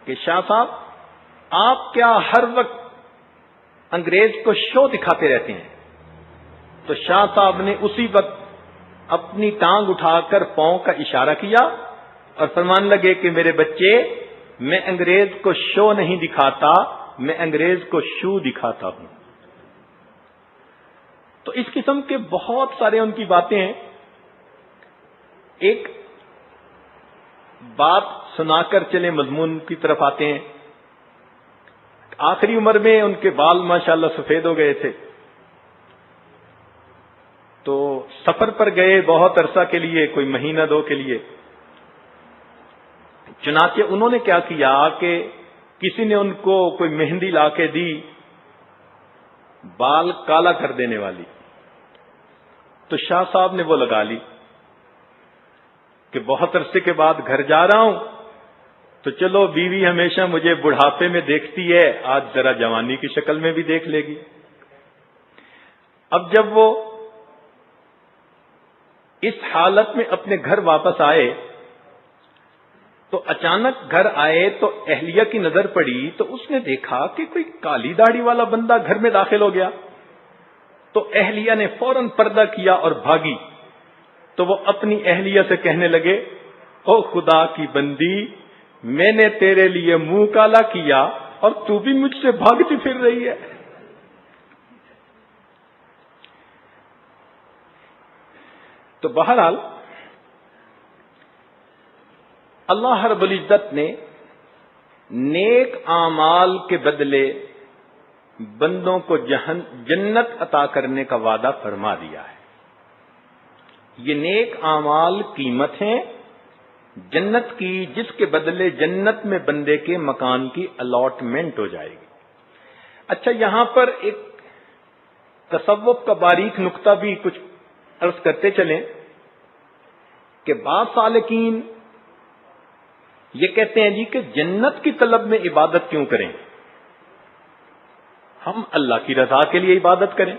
کہ شاہ صاحب آپ کیا ہر وقت انگریز کو شو دکھاتے رہتے ہیں؟ تو شاہ صاحب نے اسی وقت اپنی ٹانگ اٹھا کر پاؤں کا اشارہ کیا اور فرمان لگے کہ میرے بچے، میں انگریز کو شو نہیں دکھاتا، میں انگریز کو شو دکھاتا ہوں۔ تو اس قسم کے بہت سارے ان کی باتیں ہیں۔ ایک بات سنا کر چلے مضمون کی طرف آتے ہیں۔ آخری عمر میں ان کے بال ماشاءاللہ سفید ہو گئے تھے، تو سفر پر گئے بہت عرصہ کے لیے، کوئی مہینہ دو کے لیے۔ چنانچہ انہوں نے کیا کیا کہ کسی نے ان کو کوئی مہندی لا کے دی، بال کالا کر دینے والی۔ تو شاہ صاحب نے وہ لگا لی کہ بہت عرصے کے بعد گھر جا رہا ہوں، تو چلو بیوی ہمیشہ مجھے بڑھاپے میں دیکھتی ہے، آج ذرا جوانی کی شکل میں بھی دیکھ لے گی۔ اب جب وہ اس حالت میں اپنے گھر واپس آئے تو اچانک گھر آئے تو اہلیہ کی نظر پڑی، تو اس نے دیکھا کہ کوئی کالی داڑھی والا بندہ گھر میں داخل ہو گیا۔ تو اہلیہ نے فوراً پردہ کیا اور بھاگی۔ تو وہ اپنی اہلیہ سے کہنے لگے، او خدا کی بندی، میں نے تیرے لیے منہ کالا کیا اور تو بھی مجھ سے بھاگتی پھر رہی ہے۔ تو بہرحال اللہ رب العزت نے نیک اعمال کے بدلے بندوں کو جنت عطا کرنے کا وعدہ فرما دیا ہے۔ یہ نیک اعمال قیمت ہیں جنت کی، جس کے بدلے جنت میں بندے کے مکان کی الاٹمنٹ ہو جائے گی۔ اچھا، یہاں پر ایک تصوف کا باریک نقطہ بھی کچھ عرض کرتے چلیں کہ بعض سالکین یہ کہتے ہیں جی کہ جنت کی طلب میں عبادت کیوں کریں، ہم اللہ کی رضا کے لیے عبادت کریں۔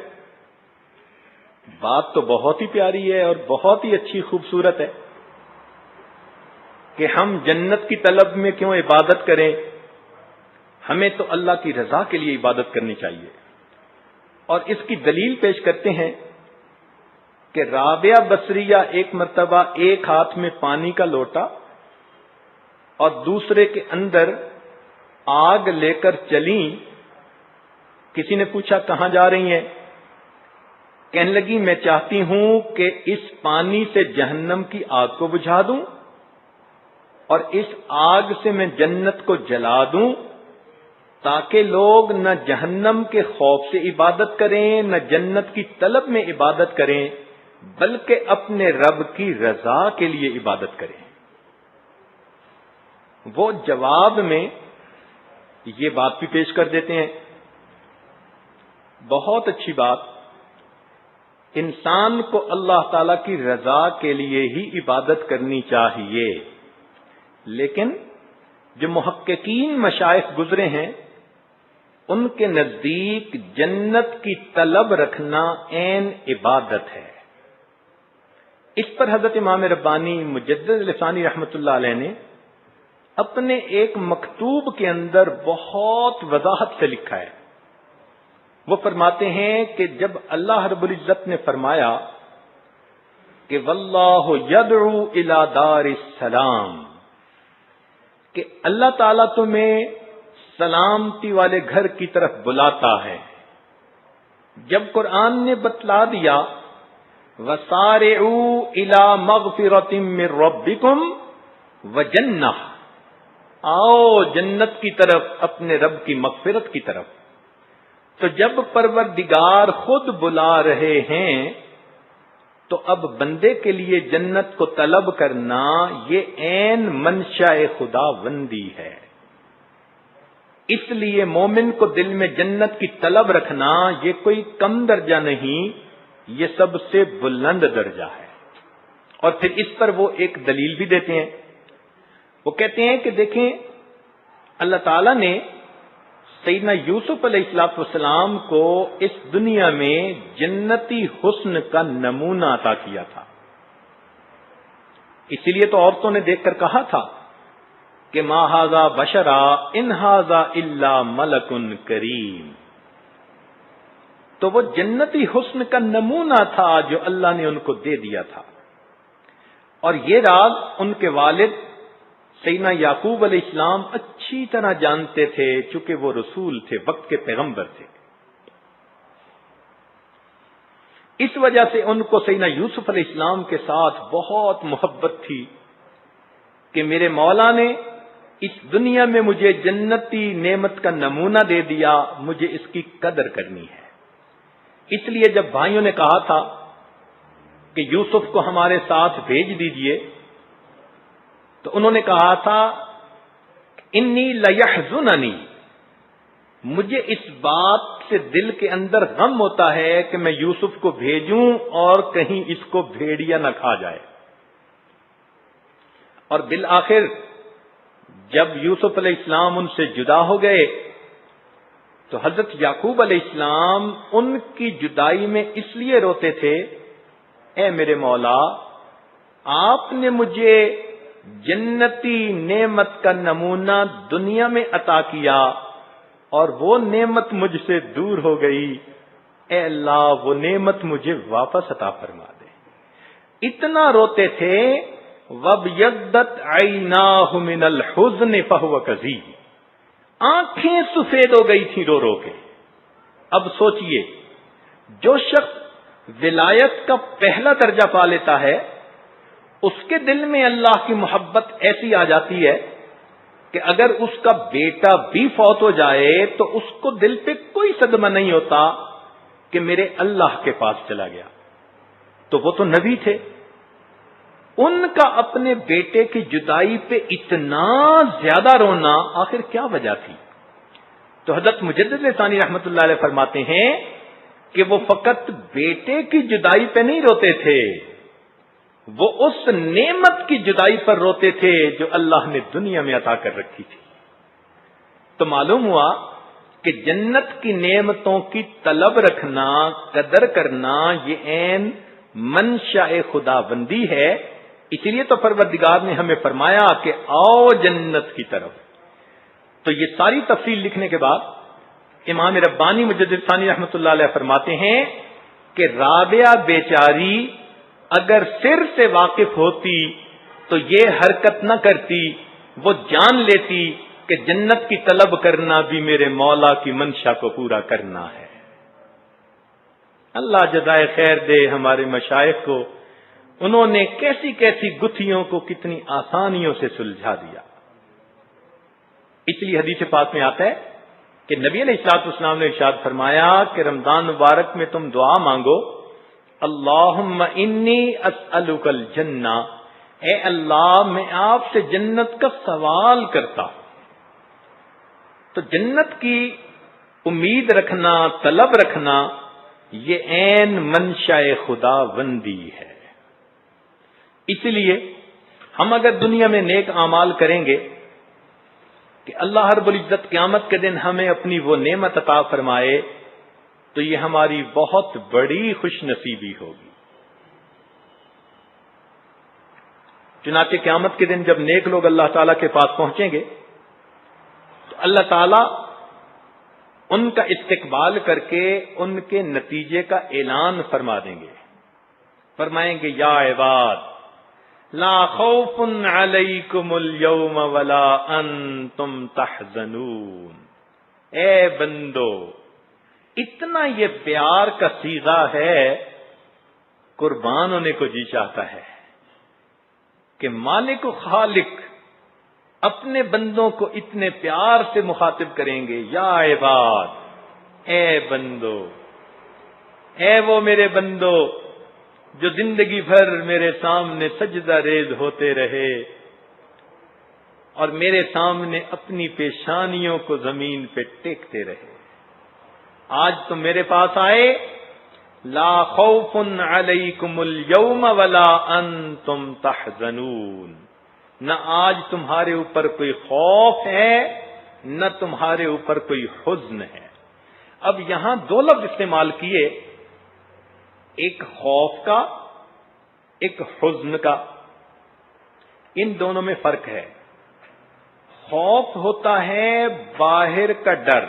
بات تو بہت ہی پیاری ہے اور بہت ہی اچھی خوبصورت ہے کہ ہم جنت کی طلب میں کیوں عبادت کریں، ہمیں تو اللہ کی رضا کے لیے عبادت کرنی چاہیے۔ اور اس کی دلیل پیش کرتے ہیں کہ رابعہ بصریہ ایک مرتبہ ایک ہاتھ میں پانی کا لوٹا اور دوسرے کے اندر آگ لے کر چلیں۔ کسی نے پوچھا کہاں جا رہی ہیں؟ کہنے لگی میں چاہتی ہوں کہ اس پانی سے جہنم کی آگ کو بجھا دوں اور اس آگ سے میں جنت کو جلا دوں، تاکہ لوگ نہ جہنم کے خوف سے عبادت کریں نہ جنت کی طلب میں عبادت کریں، بلکہ اپنے رب کی رضا کے لیے عبادت کریں۔ وہ جواب میں یہ بات بھی پیش کر دیتے ہیں، بہت اچھی بات، انسان کو اللہ تعالی کی رضا کے لیے ہی عبادت کرنی چاہیے، لیکن جو محققین مشائخ گزرے ہیں ان کے نزدیک جنت کی طلب رکھنا عین عبادت ہے۔ اس پر حضرت امام ربانی مجدد لسانی رحمۃ اللہ علیہ نے اپنے ایک مکتوب کے اندر بہت وضاحت سے لکھا ہے۔ وہ فرماتے ہیں کہ جب اللہ رب العزت نے فرمایا کہ واللہ یدعو الی دار السلام، کہ اللہ تعالیٰ تمہیں سلامتی والے گھر کی طرف بلاتا ہے، جب قرآن نے بتلا دیا وَسَارِعُوا إِلَى مَغْفِرَةٍ مِّن رَبِّكُمْ وَجَنَّةٍ، آؤ جنت کی طرف، اپنے رب کی مغفرت کی طرف، تو جب پروردگار خود بلا رہے ہیں تو اب بندے کے لیے جنت کو طلب کرنا یہ عین منشاء خدا بندی ہے۔ اس لیے مومن کو دل میں جنت کی طلب رکھنا یہ کوئی کم درجہ نہیں، یہ سب سے بلند درجہ ہے۔ اور پھر اس پر وہ ایک دلیل بھی دیتے ہیں، وہ کہتے ہیں کہ دیکھیں اللہ تعالیٰ نے سیدنا یوسف علیہ السلام کو اس دنیا میں جنتی حسن کا نمونہ عطا کیا تھا، اسی لیے تو عورتوں نے دیکھ کر کہا تھا کہ ما ھذا بشرا ان ھذا الا ملک کریم، تو وہ جنتی حسن کا نمونہ تھا جو اللہ نے ان کو دے دیا تھا۔ اور یہ راز ان کے والد سیدنا یعقوب علیہ السلام اچھی طرح جانتے تھے، چونکہ وہ رسول تھے، وقت کے پیغمبر تھے۔ اس وجہ سے ان کو سیدنا یوسف علیہ السلام کے ساتھ بہت محبت تھی کہ میرے مولا نے اس دنیا میں مجھے جنتی نعمت کا نمونہ دے دیا، مجھے اس کی قدر کرنی ہے۔ اس لیے جب بھائیوں نے کہا تھا کہ یوسف کو ہمارے ساتھ بھیج دیجئے، تو انہوں نے کہا تھا انی لیحزننی، مجھے اس بات سے دل کے اندر غم ہوتا ہے کہ میں یوسف کو بھیجوں اور کہیں اس کو بھیڑیا نہ کھا جائے۔ اور بالآخر جب یوسف علیہ السلام ان سے جدا ہو گئے تو حضرت یعقوب علیہ السلام ان کی جدائی میں اس لیے روتے تھے، اے میرے مولا، آپ نے مجھے جنتی نعمت کا نمونہ دنیا میں عطا کیا اور وہ نعمت مجھ سے دور ہو گئی، اے اللہ وہ نعمت مجھے واپس عطا فرما دے۔ اتنا روتے تھے وَابْيَضَّتْ عَيْنَاهُ مِنَ الْحُزْنِ فَهُوَ كَظِيمٌ، آنکھیں سفید ہو گئی تھی رو رو کے۔ اب سوچئے، جو شخص ولایت کا پہلا درجہ پا لیتا ہے اس کے دل میں اللہ کی محبت ایسی آ جاتی ہے کہ اگر اس کا بیٹا بھی فوت ہو جائے تو اس کو دل پہ کوئی صدمہ نہیں ہوتا کہ میرے اللہ کے پاس چلا گیا۔ تو وہ تو نبی تھے، ان کا اپنے بیٹے کی جدائی پہ اتنا زیادہ رونا آخر کیا وجہ تھی؟ تو حضرت مجدد لسانی رحمت اللہ علیہ فرماتے ہیں کہ وہ فقط بیٹے کی جدائی پہ نہیں روتے تھے، وہ اس نعمت کی جدائی پر روتے تھے جو اللہ نے دنیا میں عطا کر رکھی تھی۔ تو معلوم ہوا کہ جنت کی نعمتوں کی طلب رکھنا، قدر کرنا یہ عین منشاء خدا بندی ہے۔ اسی لیے تو پروردگار نے ہمیں فرمایا کہ آؤ جنت کی طرف۔ تو یہ ساری تفصیل لکھنے کے بعد امام ربانی مجدد ثانی رحمۃ اللہ علیہ فرماتے ہیں کہ رابعہ بیچاری اگر سر سے واقف ہوتی تو یہ حرکت نہ کرتی، وہ جان لیتی کہ جنت کی طلب کرنا بھی میرے مولا کی منشا کو پورا کرنا ہے۔ اللہ جزائے خیر دے ہمارے مشائخ کو، انہوں نے کیسی کیسی گتھیوں کو کتنی آسانیوں سے سلجھا دیا۔ اس لیے حدیث پاک میں آتا ہے کہ نبی علیہ الصلوۃ والسلام نے ارشاد فرمایا کہ رمضان مبارک میں تم دعا مانگو، اللہم انی اسألک الجنہ، اے اللہ میں آپ سے جنت کا سوال کرتا ہوں۔ تو جنت کی امید رکھنا، طلب رکھنا، یہ عین منشاء خدا بندی ہے۔ اس لیے ہم اگر دنیا میں نیک اعمال کریں گے کہ اللہ رب العزت قیامت کے دن ہمیں اپنی وہ نعمت عطا فرمائے، تو یہ ہماری بہت بڑی خوش نصیبی ہوگی۔ چنانچہ قیامت کے دن جب نیک لوگ اللہ تعالیٰ کے پاس پہنچیں گے تو اللہ تعالیٰ ان کا استقبال کر کے ان کے نتیجے کا اعلان فرما دیں گے، فرمائیں گے یا عباد لا خوف علیکم اليوم ولا انتم تحزنون، اے بندو، اتنا یہ پیار کا صیغہ ہے، قربان ہونے کو جی چاہتا ہے کہ مالک و خالق اپنے بندوں کو اتنے پیار سے مخاطب کریں گے، یا عباد، اے بندو، اے وہ میرے بندو جو زندگی بھر میرے سامنے سجدہ ریز ہوتے رہے اور میرے سامنے اپنی پیشانیوں کو زمین پہ ٹیکتے رہے، آج تم میرے پاس آئے، لا خوف علیکم اليوم ولا انتم تحزنون، نہ آج تمہارے اوپر کوئی خوف ہے نہ تمہارے اوپر کوئی حزن ہے۔ اب یہاں دو لفظ استعمال کیے، ایک خوف کا، ایک حزن کا، ان دونوں میں فرق ہے۔ خوف ہوتا ہے باہر کا ڈر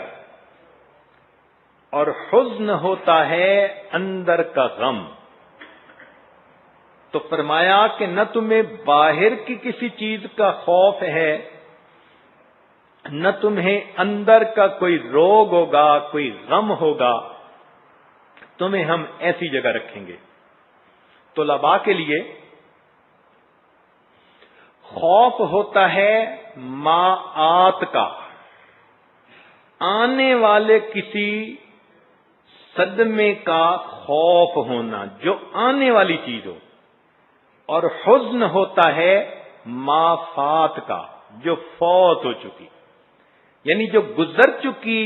اور حزن ہوتا ہے اندر کا غم۔ تو فرمایا کہ نہ تمہیں باہر کی کسی چیز کا خوف ہے، نہ تمہیں اندر کا کوئی روگ ہوگا، کوئی غم ہوگا، تمہیں ہم ایسی جگہ رکھیں گے۔ طلباء کے لیے خوف ہوتا ہے مآت کا، آنے والے کسی صدمے کا خوف ہونا، جو آنے والی چیز ہو، اور حزن ہوتا ہے ما فات کا، جو فوت ہو چکی، یعنی جو گزر چکی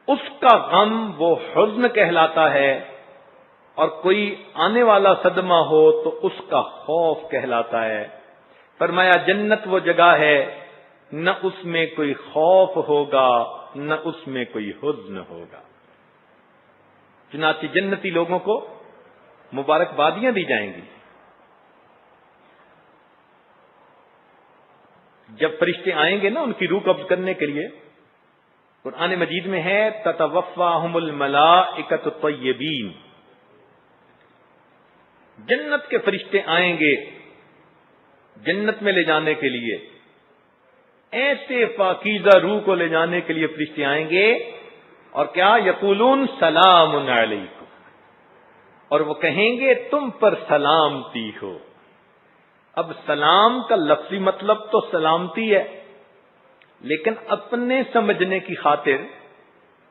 اس کا غم وہ حزن کہلاتا ہے، اور کوئی آنے والا صدمہ ہو تو اس کا خوف کہلاتا ہے۔ فرمایا جنت وہ جگہ ہے نہ اس میں کوئی خوف ہوگا نہ اس میں کوئی حزن ہوگا۔ چنانچہ جنتی لوگوں کو مبارکبادیاں دی جائیں گی۔ جب فرشتے آئیں گے نا ان کی روح قبض کرنے کے لیے، قرآن مجید میں ہے تتوفاہم الملائکۃ الطیبین، جنت کے فرشتے آئیں گے جنت میں لے جانے کے لیے، ایسے پاکیزہ روح کو لے جانے کے لیے فرشتے آئیں گے، اور کیا یقولون سلام علیکم، اور وہ کہیں گے تم پر سلامتی ہو۔ اب سلام کا لفظی مطلب تو سلامتی ہے، لیکن اپنے سمجھنے کی خاطر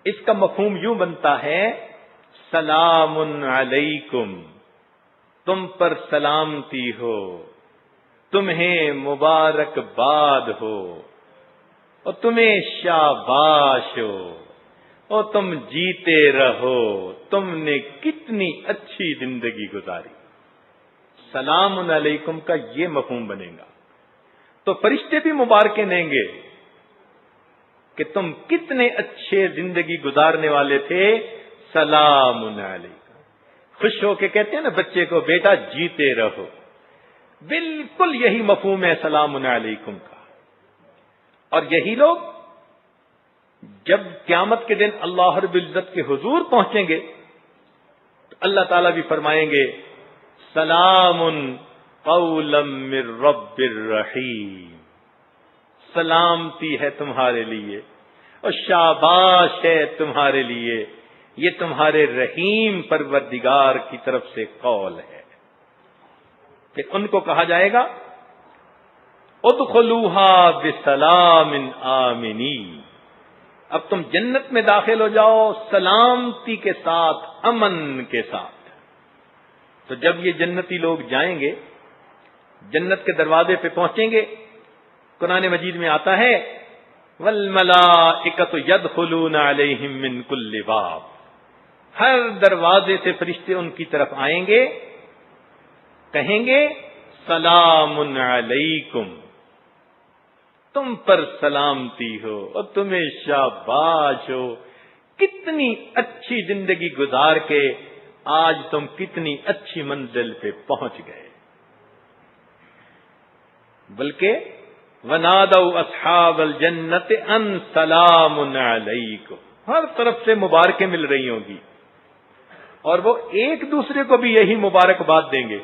اس کا مفہوم یوں بنتا ہے سلام علیکم، تم پر سلامتی ہو، تمہیں مبارکباد ہو، اور تمہیں شاباش ہو، اور تم جیتے رہو، تم نے کتنی اچھی زندگی گزاری۔ سلام علیکم کا یہ مفہوم بنے گا۔ تو فرشتے بھی مبارکیں دیں گے کہ تم کتنے اچھے زندگی گزارنے والے تھے، سلام علیکم۔ خوش ہو کے کہتے ہیں نا بچے کو، بیٹا جیتے رہو، بالکل یہی مفہوم ہے سلام علیکم کا۔ اور یہی لوگ جب قیامت کے دن اللہ رب العزت کے حضور پہنچیں گے تو اللہ تعالیٰ بھی فرمائیں گے سلام قولا من رب الرحیم، سلامتی ہے تمہارے لیے اور شاباش ہے تمہارے لیے، یہ تمہارے رحیم پروردگار کی طرف سے قول ہے۔ پھر ان کو کہا جائے گا ادخلوها بسلام آمنین، اب تم جنت میں داخل ہو جاؤ سلامتی کے ساتھ، امن کے ساتھ۔ تو جب یہ جنتی لوگ جائیں گے، جنت کے دروازے پہ پہنچیں گے، قرآن مجید میں آتا ہے والملائکۃ یدخلون علیہم من کل باب، ہر دروازے سے فرشتے ان کی طرف آئیں گے، کہیں گے سلام علیکم، تم پر سلامتی ہو اور تمہیں شاباش ہو، کتنی اچھی زندگی گزار کے آج تم کتنی اچھی منزل پہ پہنچ گئے۔ بلکہ وَنَادَوْا أَصْحَابَ الْجَنَّةِ أَنْ سَلَامٌ عَلَيْكُمْ، ہر طرف سے مبارکیں مل رہی ہوں گی، اور وہ ایک دوسرے کو بھی یہی مبارکباد دیں گے،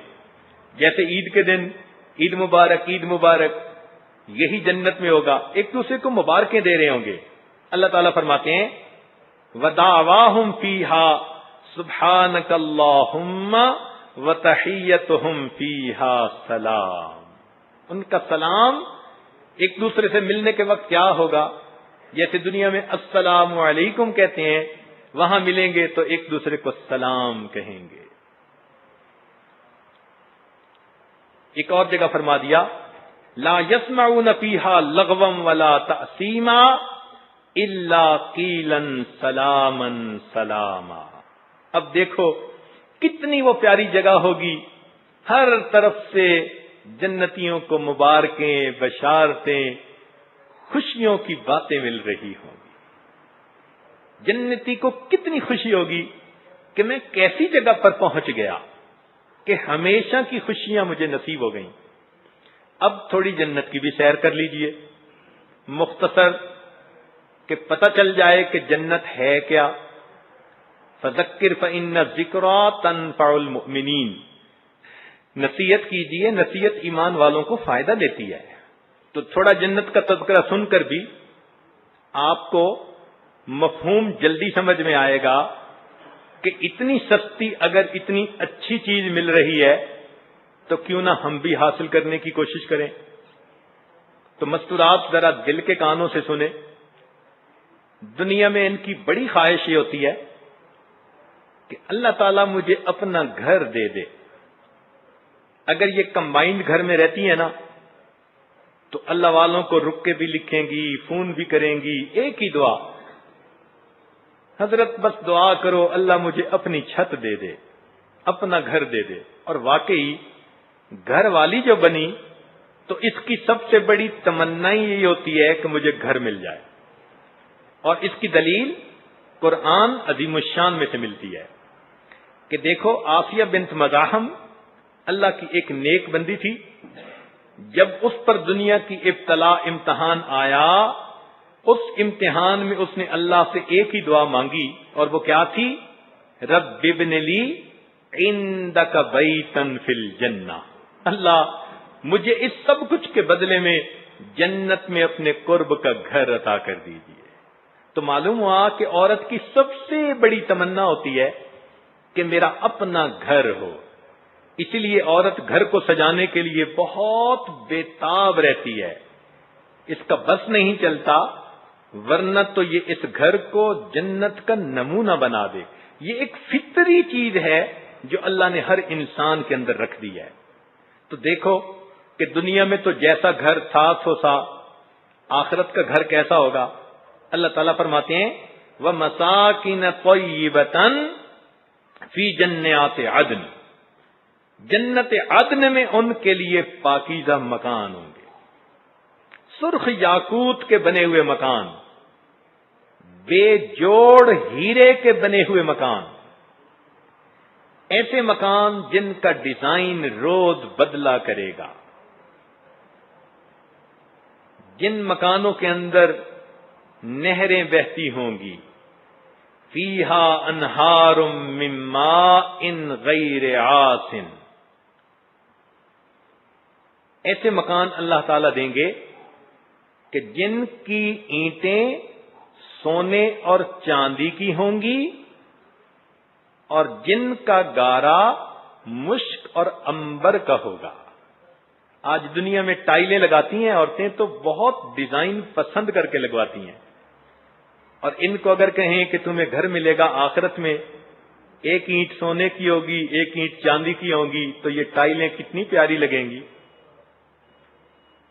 جیسے عید کے دن عید مبارک عید مبارک، یہی جنت میں ہوگا، ایک دوسرے کو مبارکیں دے رہے ہوں گے۔ اللہ تعالیٰ فرماتے ہیں وَدَعْوَاهُمْ فِيهَا سُبْحَانَكَ اللَّهُمَّ وَتَحِيَّتُهُمْ فِيهَا سَلَامٌ، ان کا سلام ایک دوسرے سے ملنے کے وقت کیا ہوگا؟ جیسے دنیا میں السلام علیکم کہتے ہیں، وہاں ملیں گے تو ایک دوسرے کو سلام کہیں گے۔ ایک اور جگہ فرما دیا لا يسمعون فيها لغوا ولا تأثیما الا قیلا سلاما سلاما۔ اب دیکھو کتنی وہ پیاری جگہ ہوگی، ہر طرف سے جنتیوں کو مبارکیں، بشارتیں، خوشیوں کی باتیں مل رہی ہوں گی۔ جنتی کو کتنی خوشی ہوگی کہ میں کیسی جگہ پر پہنچ گیا کہ ہمیشہ کی خوشیاں مجھے نصیب ہو گئیں۔ اب تھوڑی جنت کی بھی سیر کر لیجئے، مختصر، کہ پتہ چل جائے کہ جنت ہے کیا۔ فذکر فإن الذکریٰ تنفع المؤمنین، نصیحت کیجئے، نصیحت ایمان والوں کو فائدہ دیتی ہے۔ تو تھوڑا جنت کا تذکرہ سن کر بھی آپ کو مفہوم جلدی سمجھ میں آئے گا کہ اتنی سستی اگر اتنی اچھی چیز مل رہی ہے تو کیوں نہ ہم بھی حاصل کرنے کی کوشش کریں۔ تو مستورات ذرا دل کے کانوں سے سنیں۔ دنیا میں ان کی بڑی خواہش یہ ہوتی ہے کہ اللہ تعالیٰ مجھے اپنا گھر دے دے۔ اگر یہ کمبائنڈ گھر میں رہتی ہے نا تو اللہ والوں کو رک کے بھی لکھیں گی، فون بھی کریں گی، ایک ہی دعا، حضرت بس دعا کرو اللہ مجھے اپنی چھت دے دے، اپنا گھر دے دے۔ اور واقعی گھر والی جو بنی تو اس کی سب سے بڑی تمنا یہ ہوتی ہے کہ مجھے گھر مل جائے، اور اس کی دلیل قرآن عظیم الشان میں سے ملتی ہے کہ دیکھو آسیہ بنت مزاحم اللہ کی ایک نیک بندی تھی، جب اس پر دنیا کی ابتلا امتحان آیا، اس امتحان میں اس نے اللہ سے ایک ہی دعا مانگی، اور وہ کیا تھی؟ رب ابن لی عندک بیتا فی الجنہ، اللہ مجھے اس سب کچھ کے بدلے میں جنت میں اپنے قرب کا گھر عطا کر دیجیے۔ تو معلوم ہوا کہ عورت کی سب سے بڑی تمنا ہوتی ہے کہ میرا اپنا گھر ہو، اسی لیے عورت گھر کو سجانے کے لیے بہت بےتاب رہتی ہے، اس کا بس نہیں چلتا، ورنہ تو یہ اس گھر کو جنت کا نمونہ بنا دے۔ یہ ایک فطری چیز ہے جو اللہ نے ہر انسان کے اندر رکھ دی ہے۔ تو دیکھو کہ دنیا میں تو جیسا گھر تھا سو سا، آخرت کا گھر کیسا ہوگا؟ اللہ تعالیٰ فرماتے ہیں وَمَسَاكِنَ طَيِّبَةً فِي جَنَّاتِ عَدْنٍ، جنت عدن میں ان کے لیے پاکیزہ مکان ہوں گے، سرخ یاقوت کے بنے ہوئے مکان، بے جوڑ ہیرے کے بنے ہوئے مکان، ایسے مکان جن کا ڈیزائن روز بدلا کرے گا، جن مکانوں کے اندر نہریں بہتی ہوں گی، فیہا انہار من ماء غیر آسن، ایسے مکان اللہ تعالیٰ دیں گے کہ جن کی اینٹیں سونے اور چاندی کی ہوں گی، اور جن کا گارا مشک اور عنبر کا ہوگا۔ آج دنیا میں ٹائلیں لگاتی ہیں عورتیں تو بہت ڈیزائن پسند کر کے لگواتی ہیں، اور ان کو اگر کہیں کہ تمہیں گھر ملے گا آخرت میں، ایک اینٹ سونے کی ہوگی، ایک اینٹ چاندی کی ہوگی، تو یہ ٹائلیں کتنی پیاری لگیں گی۔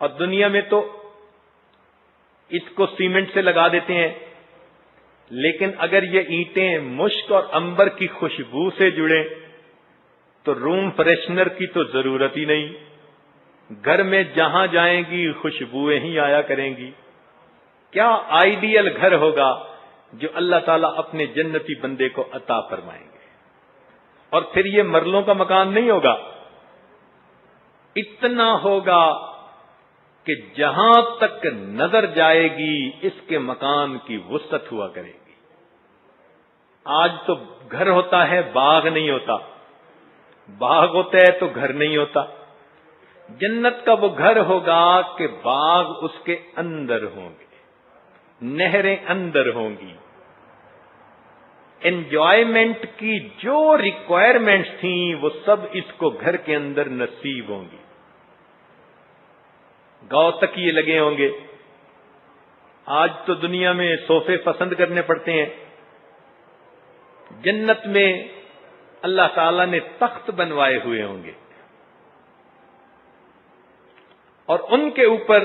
اور دنیا میں تو اس کو سیمنٹ سے لگا دیتے ہیں، لیکن اگر یہ اینٹیں مشک اور عنبر کی خوشبو سے جڑیں تو روم فریشنر کی تو ضرورت ہی نہیں، گھر میں جہاں جائیں گی خوشبوئیں ہی آیا کریں گی۔ کیا آئیڈیل گھر ہوگا جو اللہ تعالیٰ اپنے جنتی بندے کو عطا فرمائیں گے۔ اور پھر یہ مرلوں کا مکان نہیں ہوگا، اتنا ہوگا کہ جہاں تک نظر جائے گی اس کے مکان کی وسعت ہوا کرے گی۔ آج تو گھر ہوتا ہے، باغ نہیں ہوتا، باغ ہوتا ہے تو گھر نہیں ہوتا۔ جنت کا وہ گھر ہوگا کہ باغ اس کے اندر ہوں گے، نہریں اندر ہوں گی، انجوائمنٹ کی جو ریکوائرمنٹس تھیں وہ سب اس کو گھر کے اندر نصیب ہوں گی۔ گاؤں تکیے لگے ہوں گے۔ آج تو دنیا میں صوفے پسند کرنے پڑتے ہیں، جنت میں اللہ تعالی نے تخت بنوائے ہوئے ہوں گے، اور ان کے اوپر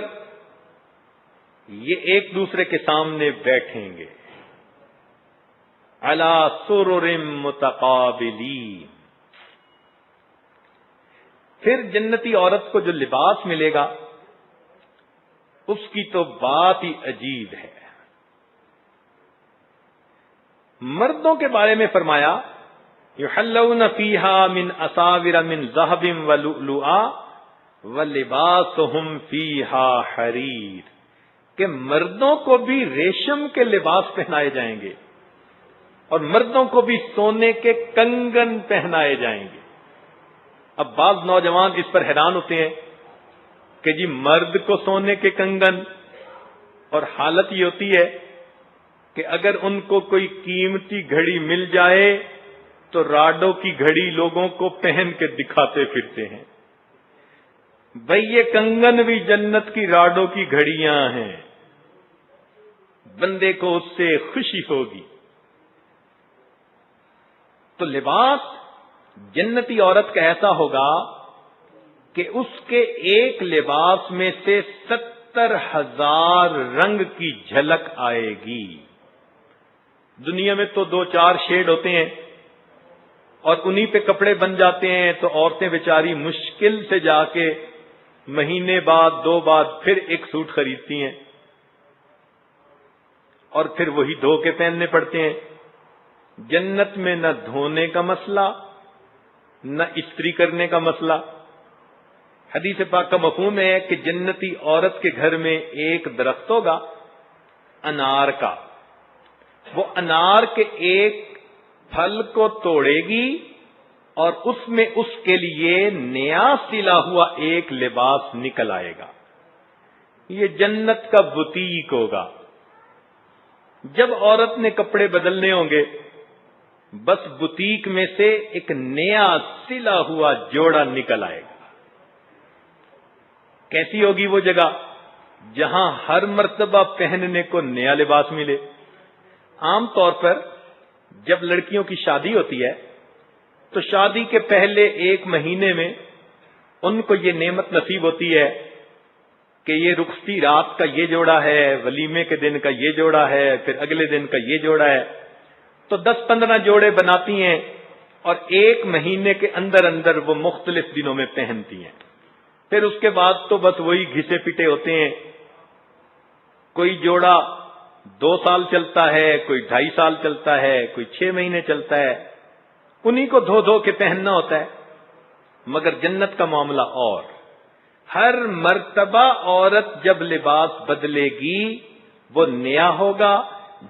یہ ایک دوسرے کے سامنے بیٹھیں گے۔ علی سرر متقابلین۔ پھر جنتی عورت کو جو لباس ملے گا اس کی تو بات ہی عجیب ہے۔ مردوں کے بارے میں فرمایا یحلون فیہا من اساور من ذہب ولؤلؤا ولباسہم فیہا حریر، کہ مردوں کو بھی ریشم کے لباس پہنائے جائیں گے اور مردوں کو بھی سونے کے کنگن پہنائے جائیں گے۔ اب بعض نوجوان اس پر حیران ہوتے ہیں کہ جی مرد کو سونے کے کنگن، اور حالت یہ ہوتی ہے کہ اگر ان کو کوئی قیمتی گھڑی مل جائے تو راڈو کی گھڑی لوگوں کو پہن کے دکھاتے پھرتے ہیں۔ بھئی یہ کنگن بھی جنت کی راڈو کی گھڑیاں ہیں، بندے کو اس سے خوشی ہوگی۔ تو لباس جنتی عورت کا ایسا ہوگا کہ اس کے ایک لباس میں سے 70,000 رنگ کی جھلک آئے گی۔ دنیا میں تو 2-4 شیڈ ہوتے ہیں اور انہی پہ کپڑے بن جاتے ہیں، تو عورتیں بیچاری مشکل سے جا کے مہینے بعد 2 بعد پھر ایک سوٹ خریدتی ہیں، اور پھر وہی دھو کے پہننے پڑتے ہیں۔ جنت میں نہ دھونے کا مسئلہ، نہ استری کرنے کا مسئلہ۔ حدیث پاک کا مفہوم ہے کہ جنتی عورت کے گھر میں ایک درخت ہوگا انار کا، وہ انار کے ایک پھل کو توڑے گی اور اس میں اس کے لیے نیا سلا ہوا ایک لباس نکل آئے گا۔ یہ جنت کا بوتیک ہوگا۔ جب عورت نے کپڑے بدلنے ہوں گے بس بوتیک میں سے ایک نیا سلا ہوا جوڑا نکل آئے گا۔ کیسی ہوگی وہ جگہ جہاں ہر مرتبہ پہننے کو نیا لباس ملے؟ عام طور پر جب لڑکیوں کی شادی ہوتی ہے تو شادی کے پہلے 1 مہینے میں ان کو یہ نعمت نصیب ہوتی ہے کہ یہ رخصتی رات کا یہ جوڑا ہے، ولیمے کے دن کا یہ جوڑا ہے، پھر اگلے دن کا یہ جوڑا ہے، تو 10-15 جوڑے بناتی ہیں اور 1 مہینے کے اندر اندر وہ مختلف دنوں میں پہنتی ہیں۔ پھر اس کے بعد تو بس وہی گھسے پٹے ہوتے ہیں۔ کوئی جوڑا 2 سال چلتا ہے، کوئی 2.5 سال چلتا ہے، کوئی 6 مہینے چلتا ہے، انہی کو دھو دھو کے پہننا ہوتا ہے۔ مگر جنت کا معاملہ اور، ہر مرتبہ عورت جب لباس بدلے گی وہ نیا ہوگا،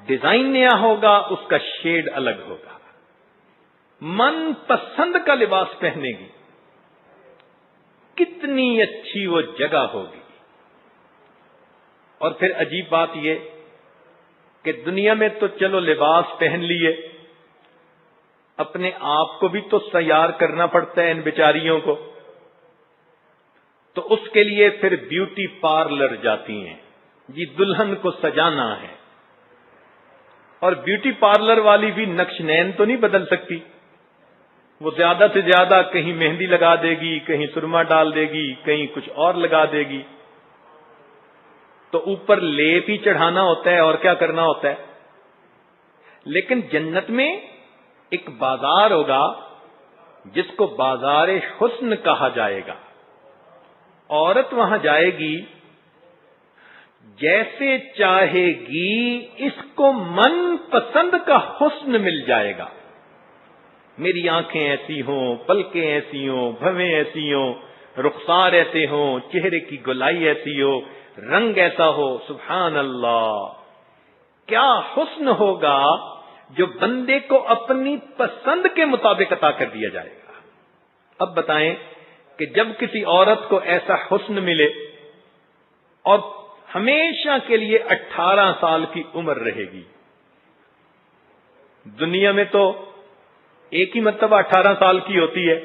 ڈیزائن نیا ہوگا، اس کا شیڈ الگ ہوگا، من پسند کا لباس پہنے گی۔ کتنی اچھی وہ جگہ ہوگی۔ اور پھر عجیب بات یہ کہ دنیا میں تو چلو لباس پہن لیے، اپنے آپ کو بھی تو تیار کرنا پڑتا ہے ان بیچاریوں کو، تو اس کے لیے پھر بیوٹی پارلر جاتی ہیں، جی دلہن کو سجانا ہے، اور بیوٹی پارلر والی بھی نقش نین تو نہیں بدل سکتی، وہ زیادہ سے زیادہ کہیں مہندی لگا دے گی، کہیں سرما ڈال دے گی، کہیں کچھ اور لگا دے گی، تو اوپر لیپ ہی چڑھانا ہوتا ہے اور کیا کرنا ہوتا ہے۔ لیکن جنت میں ایک بازار ہوگا جس کو بازار حسن کہا جائے گا۔ عورت وہاں جائے گی، جیسے چاہے گی اس کو من پسند کا حسن مل جائے گا۔ میری آنکھیں ایسی ہوں، پلکیں ایسی ہوں، بھویں ایسی ہوں، رخسار ایسے ہوں، چہرے کی گلائی ایسی ہو، رنگ ایسا ہو، سبحان اللہ، کیا حسن ہوگا جو بندے کو اپنی پسند کے مطابق عطا کر دیا جائے گا۔ اب بتائیں کہ جب کسی عورت کو ایسا حسن ملے اور ہمیشہ کے لیے 18 سال کی عمر رہے گی، دنیا میں تو ایک ہی مرتبہ 18 سال کی ہوتی ہے،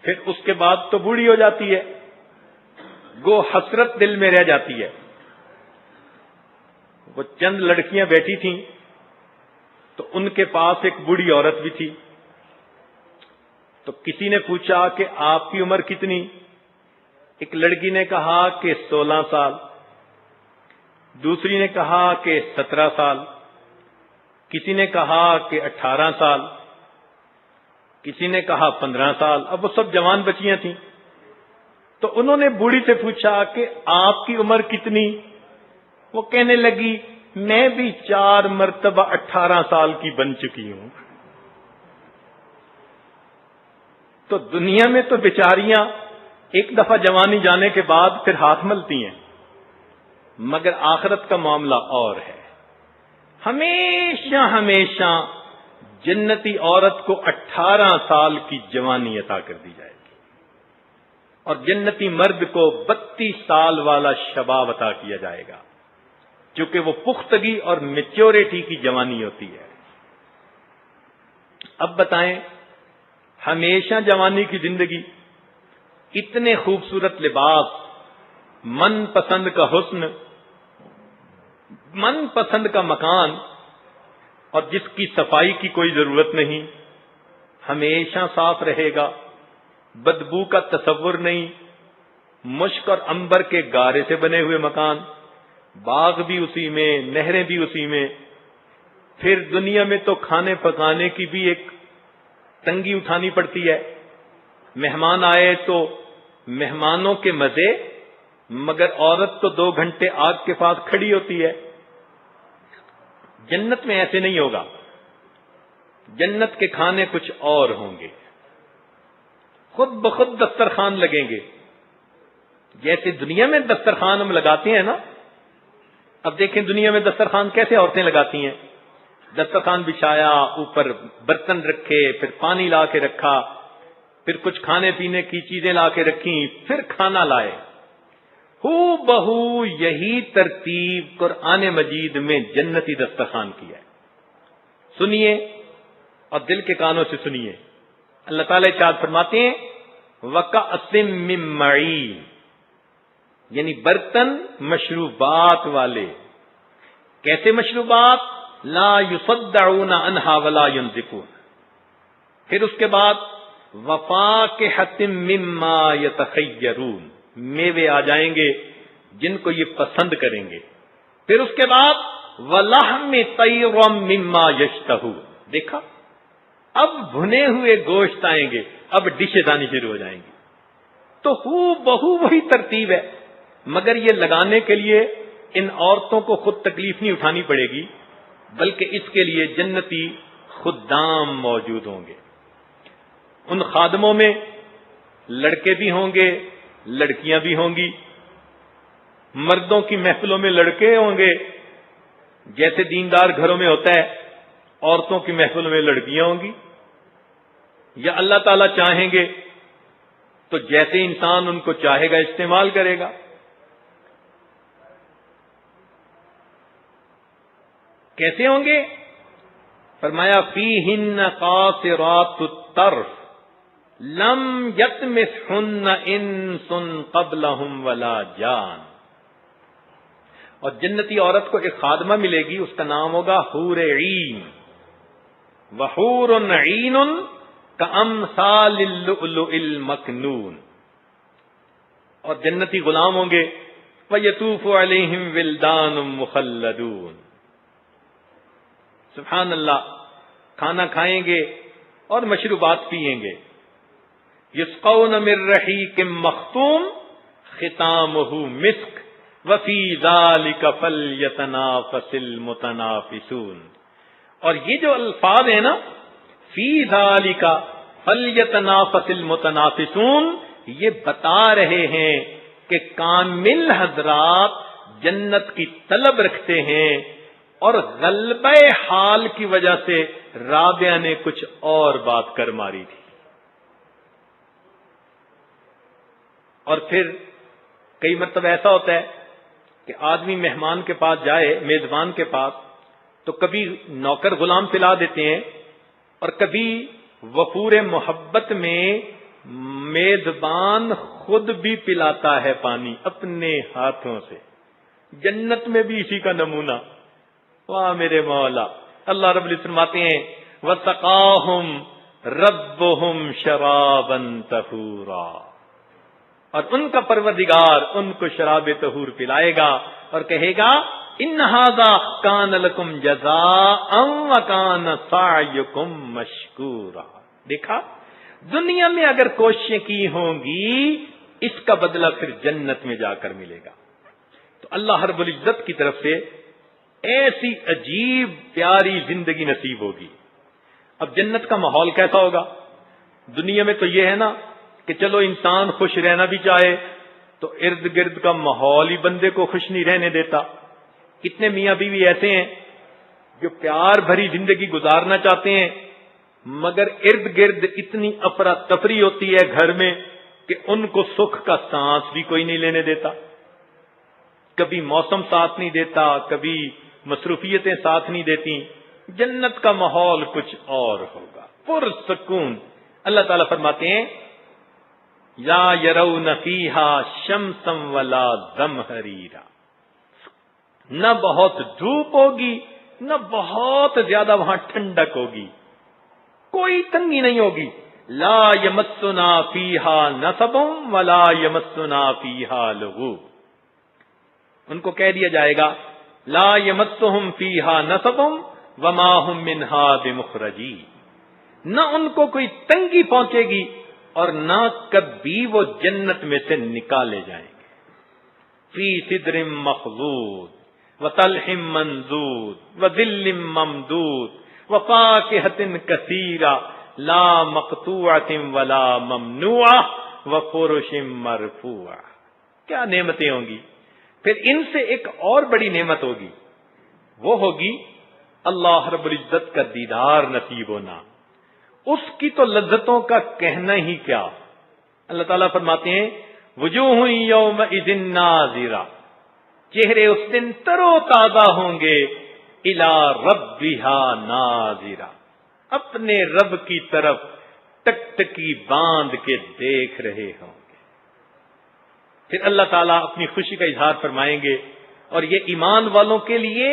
پھر اس کے بعد تو بوڑھی ہو جاتی ہے، گو حسرت دل میں رہ جاتی ہے۔ وہ چند لڑکیاں بیٹھی تھیں تو ان کے پاس ایک بوڑھی عورت بھی تھی، تو کسی نے پوچھا کہ آپ کی عمر کتنی؟ ایک لڑکی نے کہا کہ 16 سال، دوسری نے کہا کہ 17 سال، کسی نے کہا کہ 18 سال، کسی نے کہا 15 سال۔ اب وہ سب جوان بچیاں تھیں، تو انہوں نے بوڑھی سے پوچھا کہ آپ کی عمر کتنی؟ وہ کہنے لگی میں بھی 4 مرتبہ 18 سال کی بن چکی ہوں۔ تو دنیا میں تو بیچاریاں ایک دفعہ جوانی جانے کے بعد پھر ہاتھ ملتی ہیں، مگر آخرت کا معاملہ اور ہے۔ ہمیشہ ہمیشہ جنتی عورت کو 18 سال کی جوانی عطا کر دی جائے گی، اور جنتی مرد کو 32 سال والا شباب عطا کیا جائے گا، چونکہ وہ پختگی اور میچورٹی کی جوانی ہوتی ہے۔ اب بتائیں، ہمیشہ جوانی کی زندگی، اتنے خوبصورت لباس، من پسند کا حسن، من پسند کا مکان، اور جس کی صفائی کی کوئی ضرورت نہیں، ہمیشہ صاف رہے گا، بدبو کا تصور نہیں، مشک اور عنبر کے گارے سے بنے ہوئے مکان، باغ بھی اسی میں، نہریں بھی اسی میں۔ پھر دنیا میں تو کھانے پکانے کی بھی ایک تنگی اٹھانی پڑتی ہے، مہمان آئے تو مہمانوں کے مزے، مگر عورت تو 2 گھنٹے آگ کے پاس کھڑی ہوتی ہے۔ جنت میں ایسے نہیں ہوگا، جنت کے کھانے کچھ اور ہوں گے، خود بخود دسترخوان لگیں گے، جیسے دنیا میں دسترخوان ہم لگاتے ہیں نا۔ اب دیکھیں دنیا میں دسترخوان کیسے عورتیں لگاتی ہیں، دسترخوان بچھایا، اوپر برتن رکھے، پھر پانی لا کے رکھا، پھر کچھ کھانے پینے کی چیزیں لا کے رکھی، پھر کھانا لائے۔ ہو بہو یہی ترتیب قرآن مجید میں جنتی دسترخوان کی ہے۔ سنیے اور دل کے کانوں سے سنیے، اللہ تعالی ارشاد فرماتے ہیں وَكَأْسٍ مِّن مَّعِينٍ، یعنی برتن مشروبات والے۔ کیسے مشروبات؟ لا يصدعون عنها ولا ينزفون۔ پھر اس کے بعد وَفَاكِهَةٍ مِّمَّا يَتَخَيَّرُونَ، میوے آ جائیں گے جن کو یہ پسند کریں گے۔ پھر اس کے بعد وَلَحْمِ طَيْرٍ مِّمَّا يَشْتَهُونَ، دیکھا اب بھنے ہوئے گوشت آئیں گے، اب ڈشز آنی شروع ہو جائیں گی۔ تو ہو بہو وہی ترتیب ہے، مگر یہ لگانے کے لیے ان عورتوں کو خود تکلیف نہیں اٹھانی پڑے گی، بلکہ اس کے لیے جنتی خدام موجود ہوں گے۔ ان خادموں میں لڑکے بھی ہوں گے، لڑکیاں بھی ہوں گی۔ مردوں کی محفلوں میں لڑکے ہوں گے، جیسے دیندار گھروں میں ہوتا ہے، عورتوں کی محفلوں میں لڑکیاں ہوں گی۔ یا اللہ تعالیٰ چاہیں گے تو جیسے انسان ان کو چاہے گا استعمال کرے گا۔ کیسے ہوں گے؟ فرمایا فیہن قاصرات الطرف لم یطمثہن انس قبلہم ولا جان. اور جنتی عورت کو ایک خادمہ ملے گی، اس کا نام ہوگا حور عین. وحور عین کامثال اللؤلؤ المکنون. اور جنتی غلام ہوں گے، وَيَطُوفُ عَلَيْهِمْ وِلْدَانٌ مُخَلَّدُونَ. سبحان اللہ. کھانا کھائیں گے اور مشروبات پیئیں گے. یسقون من رحیق مختوم ختامہ مسک وفی ذلک فلیتنافس المتنافسون. اور یہ جو الفاظ ہیں نا، فی ذلک فلیتنافس المتنافسون، یہ بتا رہے ہیں کہ کامل حضرات جنت کی طلب رکھتے ہیں، اور غلبہ حال کی وجہ سے رابعہ نے کچھ اور بات کر ماری تھی. اور پھر کئی مرتبہ ایسا ہوتا ہے کہ آدمی مہمان کے پاس جائے، میزبان کے پاس، تو کبھی نوکر غلام پلا دیتے ہیں، اور کبھی وفور محبت میں میزبان خود بھی پلاتا ہے پانی اپنے ہاتھوں سے. جنت میں بھی اسی کا نمونہ. واہ میرے مولا. اللہ رب العزت فرماتے ہیں وَسَقَاهُمْ رَبُّهُمْ شَرَابًا طَهُورًا. اور ان کا پروردگار ان کو شراب طہور پلائے گا اور کہے گا ان ھذا کان لکم جزاء وکان سعیکم مشکورا. دیکھا، دنیا میں اگر کوششیں کی ہوں گی، اس کا بدلہ پھر جنت میں جا کر ملے گا. تو اللہ رب العزت کی طرف سے ایسی عجیب پیاری زندگی نصیب ہوگی. اب جنت کا ماحول کیسا ہوگا؟ دنیا میں تو یہ ہے نا کہ چلو انسان خوش رہنا بھی چاہے تو ارد گرد کا ماحول ہی بندے کو خوش نہیں رہنے دیتا. کتنے میاں بیوی ایسے ہیں جو پیار بھری زندگی گزارنا چاہتے ہیں، مگر ارد گرد اتنی افراتفری ہوتی ہے گھر میں کہ ان کو سکھ کا سانس بھی کوئی نہیں لینے دیتا. کبھی موسم ساتھ نہیں دیتا، کبھی مصروفیتیں ساتھ نہیں دیتی. جنت کا ماحول کچھ اور ہوگا، پرسکون. اللہ تعالیٰ فرماتے ہیں یا یرون فیہا شمسا ولا زمہریرا. نہ بہت دھوپ ہوگی، نہ بہت زیادہ وہاں ٹھنڈک ہوگی، کوئی تنگی نہیں ہوگی. لا یمسنا فیہا نصب ولا یمسنا فیہا لغوب. ان کو کہہ دیا جائے گا لا یمسہم فیہا نصب وما ہم منہا بمخرجین. نہ ان کو کوئی تنگی پہنچے گی اور نہ کبھی وہ جنت میں سے نکالے جائیں گے. فی سدر مخضود وطلح منضود وظل ممدود وفاکہۃ کثیرہ لا مقطوعۃ ولا ممنوعہ وفرش مرفوعہ. کیا نعمتیں ہوں گی. پھر ان سے ایک اور بڑی نعمت ہوگی، وہ ہوگی اللہ رب العزت کا دیدار نصیب ہونا. اس کی تو لذتوں کا کہنا ہی کیا. اللہ تعالیٰ فرماتے ہیں وجوہ یومئذ ناظرہ، چہرے اس دن تر و تازہ ہوں گے، الی ربہا ناظرہ، اپنے رب کی طرف ٹکٹکی باندھ کے دیکھ رہے ہوں گے. پھر اللہ تعالیٰ اپنی خوشی کا اظہار فرمائیں گے، اور یہ ایمان والوں کے لیے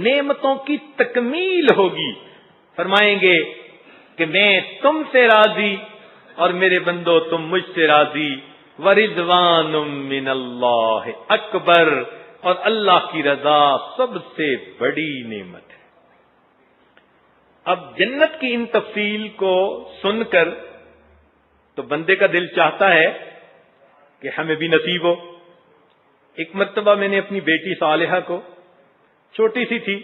نعمتوں کی تکمیل ہوگی. فرمائیں گے کہ میں تم سے راضی اور میرے بندو تم مجھ سے راضی. ورضوان من اللہ اکبر، اور اللہ کی رضا سب سے بڑی نعمت ہے. اب جنت کی ان تفصیل کو سن کر تو بندے کا دل چاہتا ہے کہ ہمیں بھی نصیب ہو. ایک مرتبہ میں نے اپنی بیٹی صالحہ کو، چھوٹی سی تھی،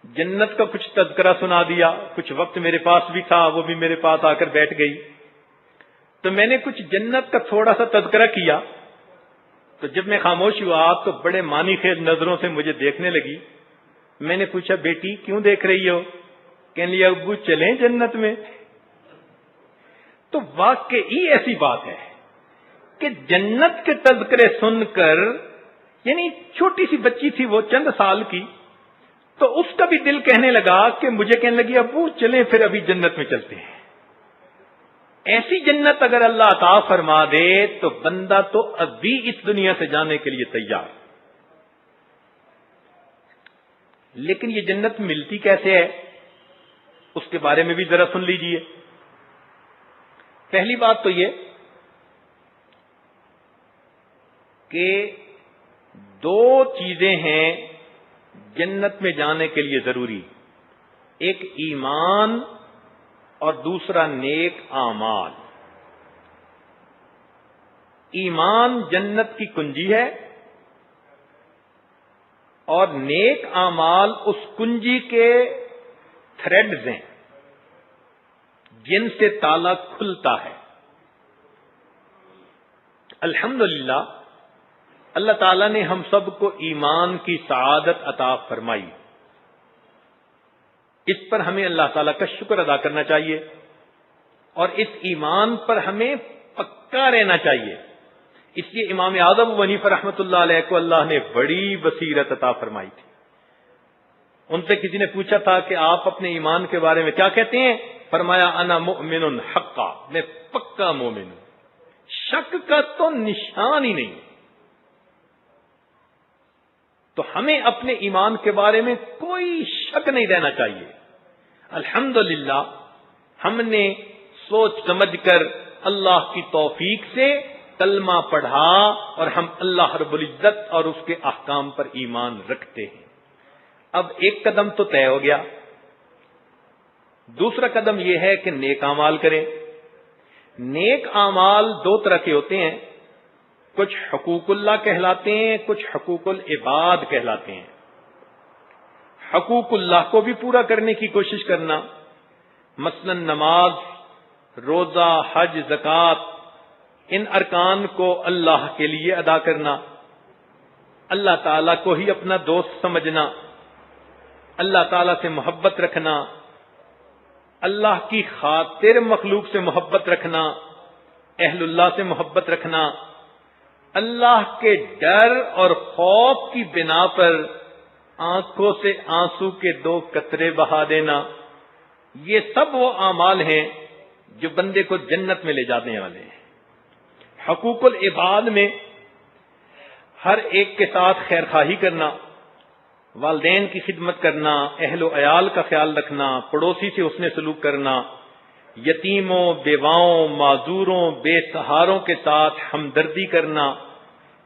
جنت کا کچھ تذکرہ سنا دیا. کچھ وقت میرے پاس بھی تھا، وہ بھی میرے پاس آ کر بیٹھ گئی. تو میں نے کچھ جنت کا تھوڑا سا تذکرہ کیا. تو جب میں خاموش ہوا تو بڑے معنی خیز نظروں سے مجھے دیکھنے لگی. میں نے پوچھا بیٹی کیوں دیکھ رہی ہو؟ کہنے لگی ابو چلیں جنت میں. تو واقعی ایسی بات ہے کہ جنت کے تذکرے سن کر، یعنی چھوٹی سی بچی تھی وہ، چند سال کی، تو اس کا بھی دل کہنے لگا کہ مجھے کہنے لگی ابو چلیں پھر ابھی جنت میں چلتے ہیں. ایسی جنت اگر اللہ عطا فرما دے تو بندہ تو ابھی اس دنیا سے جانے کے لیے تیار. لیکن یہ جنت ملتی کیسے ہے اس کے بارے میں بھی ذرا سن لیجئے. پہلی بات تو یہ کہ دو چیزیں ہیں جنت میں جانے کے لیے ضروری. ایک ایمان اور دوسرا نیک اعمال. ایمان جنت کی کنجی ہے اور نیک اعمال اس کنجی کے تھریڈز ہیں جن سے تالا کھلتا ہے. الحمدللہ اللہ تعالیٰ نے ہم سب کو ایمان کی سعادت عطا فرمائی. اس پر ہمیں اللہ تعالیٰ کا شکر ادا کرنا چاہیے اور اس ایمان پر ہمیں پکا رہنا چاہیے. اس لیے امام اعظم ابو حنیفہ رحمۃ اللہ علیہ کو اللہ نے بڑی بصیرت عطا فرمائی تھی. ان سے کسی نے پوچھا تھا کہ آپ اپنے ایمان کے بارے میں کیا کہتے ہیں؟ فرمایا انا مؤمن حقا، میں پکا مومن ہوں، شک کا تو نشان ہی نہیں. تو ہمیں اپنے ایمان کے بارے میں کوئی شک نہیں رہنا چاہیے. الحمدللہ ہم نے سوچ سمجھ کر اللہ کی توفیق سے کلمہ پڑھا اور ہم اللہ رب العزت اور اس کے احکام پر ایمان رکھتے ہیں. اب ایک قدم تو طے ہو گیا. دوسرا قدم یہ ہے کہ نیک اعمال کریں. نیک اعمال دو طرح کے ہوتے ہیں، کچھ حقوق اللہ کہلاتے ہیں، کچھ حقوق العباد کہلاتے ہیں. حقوق اللہ کو بھی پورا کرنے کی کوشش کرنا، مثلا نماز، روزہ، حج، زکوٰۃ، ان ارکان کو اللہ کے لیے ادا کرنا، اللہ تعالیٰ کو ہی اپنا دوست سمجھنا، اللہ تعالیٰ سے محبت رکھنا، اللہ کی خاطر مخلوق سے محبت رکھنا، اہل اللہ سے محبت رکھنا، اللہ کے ڈر اور خوف کی بنا پر آنکھوں سے آنسو کے 2 قطرے بہا دینا. یہ سب وہ اعمال ہیں جو بندے کو جنت میں لے جانے والے ہیں. حقوق العباد میں ہر ایک کے ساتھ خیر خواہی کرنا، والدین کی خدمت کرنا، اہل و عیال کا خیال رکھنا، پڑوسی سے حسن سلوک کرنا، یتیموں، بیواؤں، معذوروں، بے سہاروں کے ساتھ ہمدردی کرنا،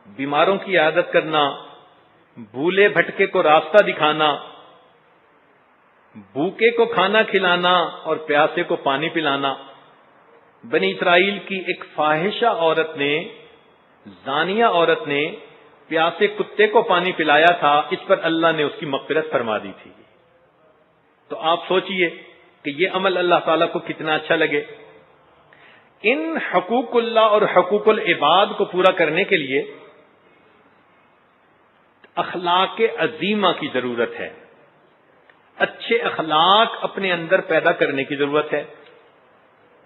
بیماروں کی عیادت کرنا، بھولے بھٹکے کو راستہ دکھانا، بھوکے کو کھانا کھلانا اور پیاسے کو پانی پلانا. بنی اسرائیل کی ایک فاحشہ عورت نے، زانیہ عورت نے پیاسے کتے کو پانی پلایا تھا، اس پر اللہ نے اس کی مغفرت فرما دی تھی. تو آپ سوچئے کہ یہ عمل اللہ تعالیٰ کو کتنا اچھا لگے. ان حقوق اللہ اور حقوق العباد کو پورا کرنے کے لیے اخلاق عظیمہ کی ضرورت ہے. اچھے اخلاق اپنے اندر پیدا کرنے کی ضرورت ہے.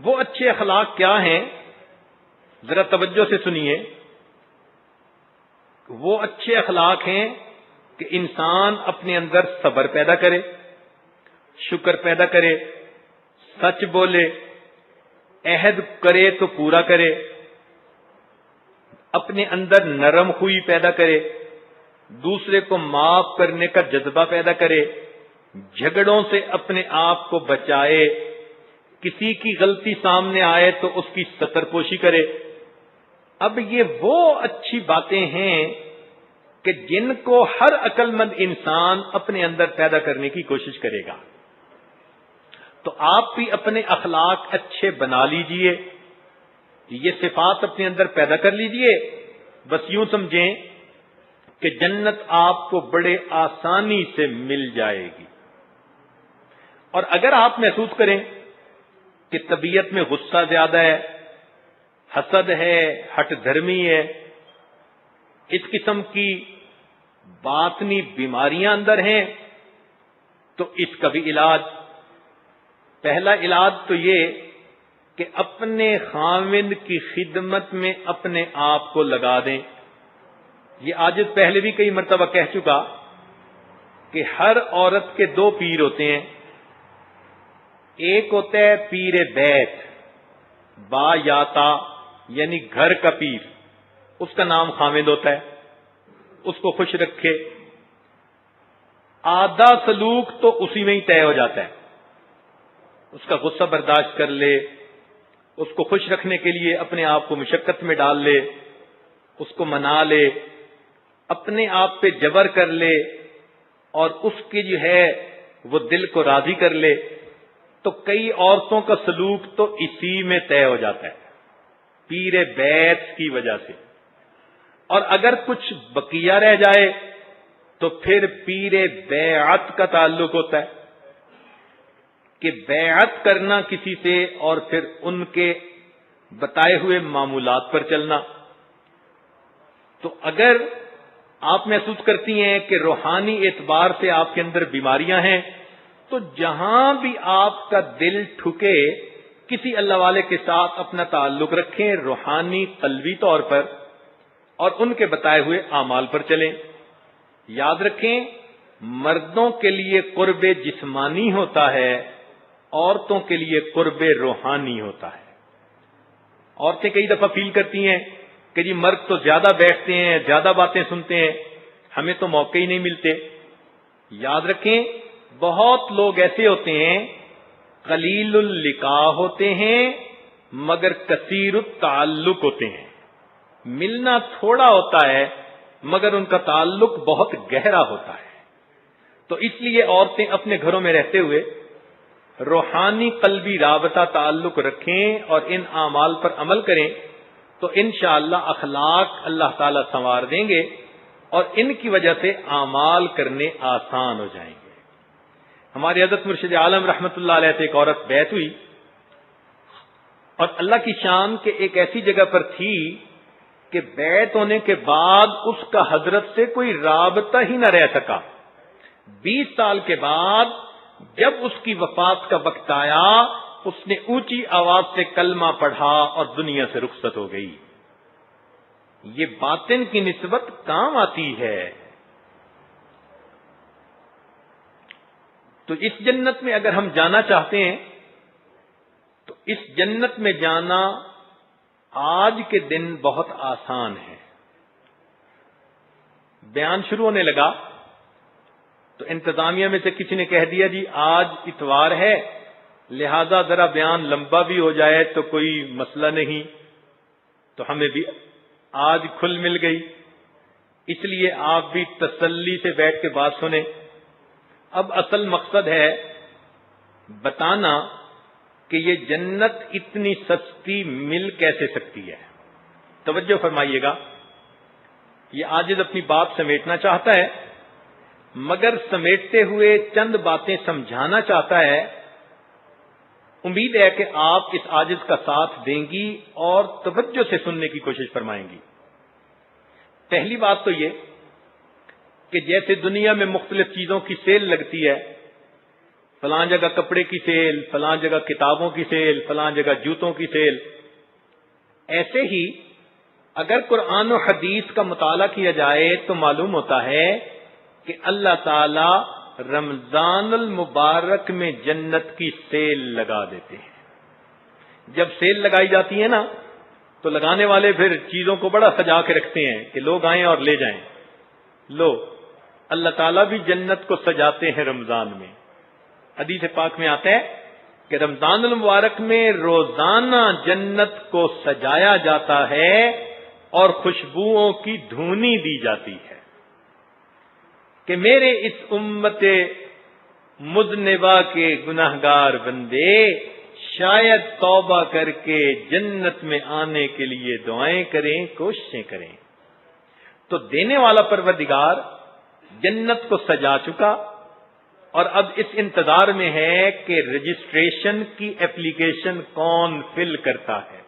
وہ اچھے اخلاق کیا ہیں؟ ذرا توجہ سے سنیے. وہ اچھے اخلاق ہیں کہ انسان اپنے اندر صبر پیدا کرے، شکر پیدا کرے، سچ بولے، عہد کرے تو پورا کرے، اپنے اندر نرم خوئی پیدا کرے، دوسرے کو معاف کرنے کا جذبہ پیدا کرے، جھگڑوں سے اپنے آپ کو بچائے، کسی کی غلطی سامنے آئے تو اس کی ستر پوشی کرے. اب یہ وہ اچھی باتیں ہیں کہ جن کو ہر عقل مند انسان اپنے اندر پیدا کرنے کی کوشش کرے گا. تو آپ بھی اپنے اخلاق اچھے بنا لیجئے، یہ صفات اپنے اندر پیدا کر لیجئے. بس یوں سمجھیں کہ جنت آپ کو بڑے آسانی سے مل جائے گی. اور اگر آپ محسوس کریں کہ طبیعت میں غصہ زیادہ ہے، حسد ہے، ہٹ دھرمی ہے، اس قسم کی باطنی بیماریاں اندر ہیں، تو اس کا بھی علاج، پہلا علاج تو یہ کہ اپنے خاوند کی خدمت میں اپنے آپ کو لگا دیں. یہ آج پہلے بھی کئی مرتبہ کہہ چکا کہ ہر عورت کے دو پیر ہوتے ہیں. ایک ہوتا ہے پیر بیت، با یا تا یعنی گھر کا پیر، اس کا نام خامد ہوتا ہے، اس کو خوش رکھے. آدھا سلوک تو اسی میں ہی طے ہو جاتا ہے. اس کا غصہ برداشت کر لے، اس کو خوش رکھنے کے لیے اپنے آپ کو مشقت میں ڈال لے، اس کو منا لے، اپنے آپ پہ جبر کر لے اور اس کے جو ہے وہ دل کو راضی کر لے. تو کئی عورتوں کا سلوک تو اسی میں طے ہو جاتا ہے پیر بیت کی وجہ سے. اور اگر کچھ بقیہ رہ جائے تو پھر پیر بیعت کا تعلق ہوتا ہے کہ بیعت کرنا کسی سے اور پھر ان کے بتائے ہوئے معمولات پر چلنا. تو اگر آپ محسوس کرتی ہیں کہ روحانی اعتبار سے آپ کے اندر بیماریاں ہیں تو جہاں بھی آپ کا دل ٹھکے کسی اللہ والے کے ساتھ اپنا تعلق رکھیں روحانی قلبی طور پر اور ان کے بتائے ہوئے اعمال پر چلیں. یاد رکھیں مردوں کے لیے قرب جسمانی ہوتا ہے، عورتوں کے لیے قرب روحانی ہوتا ہے. عورتیں کئی دفعہ فیل کرتی ہیں کہ جی مرد تو زیادہ بیٹھتے ہیں، زیادہ باتیں سنتے ہیں، ہمیں تو موقع ہی نہیں ملتے. یاد رکھیں بہت لوگ ایسے ہوتے ہیں قلیل اللقاء ہوتے ہیں مگر کثیر التعلق ہوتے ہیں. ملنا تھوڑا ہوتا ہے مگر ان کا تعلق بہت گہرا ہوتا ہے. تو اس لیے عورتیں اپنے گھروں میں رہتے ہوئے روحانی قلبی رابطہ تعلق رکھیں اور ان اعمال پر عمل کریں تو انشاءاللہ اخلاق اللہ تعالی سنوار دیں گے اور ان کی وجہ سے اعمال کرنے آسان ہو جائیں گے. ہمارے حضرت مرشد عالم رحمت اللہ علیہ سے ایک عورت بیعت ہوئی اور اللہ کی شان کے ایک ایسی جگہ پر تھی کہ بیعت ہونے کے بعد اس کا حضرت سے کوئی رابطہ ہی نہ رہ سکا. 20 سال کے بعد جب اس کی وفات کا وقت آیا اس نے اونچی آواز سے کلمہ پڑھا اور دنیا سے رخصت ہو گئی. یہ باطن کی نسبت کام آتی ہے. تو اس جنت میں اگر ہم جانا چاہتے ہیں تو اس جنت میں جانا آج کے دن بہت آسان ہے. بیان شروع ہونے لگا تو انتظامیہ میں سے کسی نے کہہ دیا جی آج اتوار ہے لہذا ذرا بیان لمبا بھی ہو جائے تو کوئی مسئلہ نہیں. تو ہمیں بھی آج کھل مل گئی، اس لیے آپ بھی تسلی سے بیٹھ کے بات سنیں. اب اصل مقصد ہے بتانا کہ یہ جنت اتنی سستی مل کیسے سکتی ہے. توجہ فرمائیے گا، یہ عاجز اپنی بات سمیٹنا چاہتا ہے مگر سمیٹتے ہوئے چند باتیں سمجھانا چاہتا ہے. امید ہے کہ آپ اس عاجز کا ساتھ دیں گی اور توجہ سے سننے کی کوشش فرمائیں گی. پہلی بات تو یہ کہ جیسے دنیا میں مختلف چیزوں کی سیل لگتی ہے، فلاں جگہ کپڑے کی سیل، فلاں جگہ کتابوں کی سیل، فلاں جگہ جوتوں کی سیل، ایسے ہی اگر قرآن و حدیث کا مطالعہ کیا جائے تو معلوم ہوتا ہے کہ اللہ تعالی رمضان المبارک میں جنت کی سیل لگا دیتے ہیں. جب سیل لگائی جاتی ہے نا تو لگانے والے پھر چیزوں کو بڑا سجا کے رکھتے ہیں کہ لوگ آئیں اور لے جائیں. لو اللہ تعالیٰ بھی جنت کو سجاتے ہیں رمضان میں. حدیث پاک میں آتا ہے کہ رمضان المبارک میں روزانہ جنت کو سجایا جاتا ہے اور خوشبوؤں کی دھونی دی جاتی ہے کہ میرے اس امت مذنبہ کے گناہگار بندے شاید توبہ کر کے جنت میں آنے کے لیے دعائیں کریں، کوششیں کریں. تو دینے والا پروردگار جنت کو سجا چکا اور اب اس انتظار میں ہے کہ رجسٹریشن کی اپلیکیشن کون فل کرتا ہے.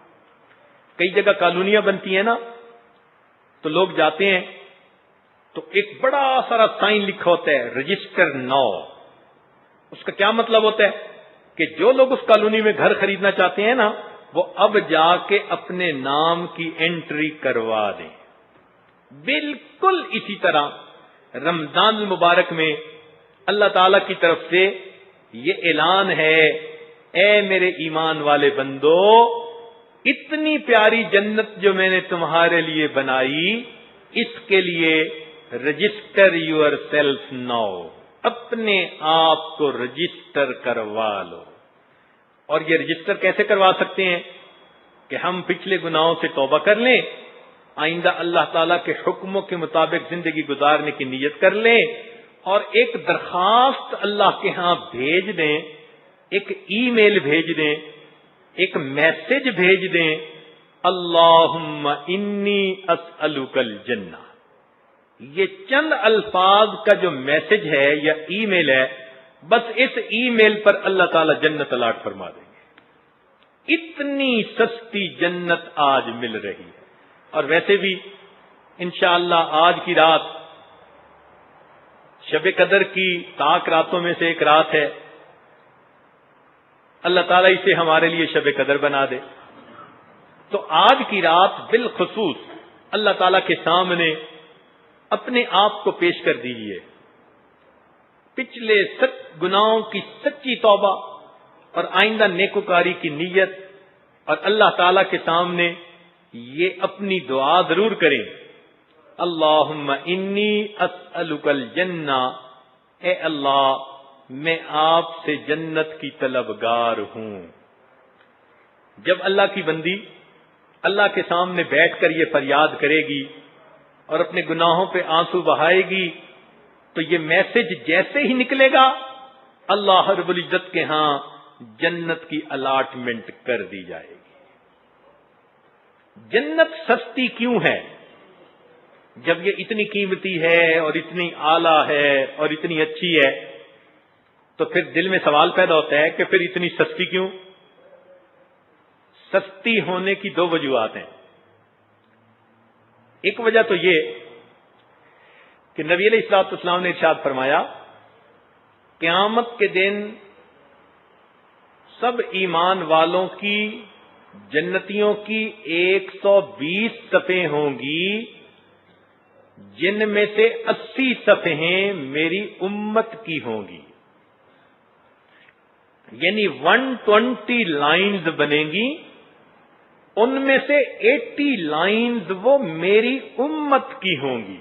کئی جگہ کالونیاں بنتی ہیں نا تو لوگ جاتے ہیں تو ایک بڑا سارا سائن لکھا ہوتا ہے رجسٹر ناؤ. اس کا کیا مطلب ہوتا ہے کہ جو لوگ اس کالونی میں گھر خریدنا چاہتے ہیں نا وہ اب جا کے اپنے نام کی انٹری کروا دیں. بالکل اسی طرح رمضان المبارک میں اللہ تعالی کی طرف سے یہ اعلان ہے، اے میرے ایمان والے بندو، اتنی پیاری جنت جو میں نے تمہارے لیے بنائی، اس کے لیے رجسٹر یور سیلف ناؤ، اپنے آپ کو رجسٹر کروا لو۔ اور یہ رجسٹر کیسے کروا سکتے ہیں؟ کہ ہم پچھلے گناہوں سے توبہ کر لیں، آئندہ اللہ تعالیٰ کے حکموں کے مطابق زندگی گزارنے کی نیت کر لیں، اور ایک درخواست اللہ کے ہاں بھیج دیں، ایک ای میل بھیج دیں، ایک میسج بھیج دیں، اللہم انی اسألک الجنہ۔ یہ چند الفاظ کا جو میسج ہے یا ای میل ہے، بس اس ای میل پر اللہ تعالیٰ جنت الاٹ فرما دیں گے۔ اتنی سستی جنت آج مل رہی ہے۔ اور ویسے بھی انشاءاللہ آج کی رات شب قدر کی طاق راتوں میں سے ایک رات ہے، اللہ تعالیٰ اسے ہمارے لیے شب قدر بنا دے۔ تو آج کی رات بالخصوص اللہ تعالیٰ کے سامنے اپنے آپ کو پیش کر دیجئے، پچھلے گناہوں کی سچی توبہ اور آئندہ نیکوکاری کی نیت، اور اللہ تعالیٰ کے سامنے یہ اپنی دعا ضرور کریں، اللہم انی اسألک الجنہ، اے اللہ میں آپ سے جنت کی طلبگار ہوں۔ جب اللہ کی بندی اللہ کے سامنے بیٹھ کر یہ فریاد کرے گی اور اپنے گناہوں پہ آنسو بہائے گی، تو یہ میسج جیسے ہی نکلے گا اللہ رب العزت کے ہاں جنت کی الاٹمنٹ کر دی جائے گی۔ جنت سستی کیوں ہے؟ جب یہ اتنی قیمتی ہے اور اتنی اعلیٰ ہے اور اتنی اچھی ہے، تو پھر دل میں سوال پیدا ہوتا ہے کہ پھر اتنی سستی کیوں؟ سستی ہونے کی دو وجوہات ہیں۔ ایک وجہ تو یہ کہ نبی علیہ الصلوۃ والسلام نے ارشاد فرمایا، قیامت کے دن سب ایمان والوں کی، جنتیوں کی 120 صفیں ہوں گی، جن میں سے 80 صفحیں میری امت کی ہوں گی، یعنی 120 لائنز بنیں گی، ان میں سے 80 لائنز وہ میری امت کی ہوں گی۔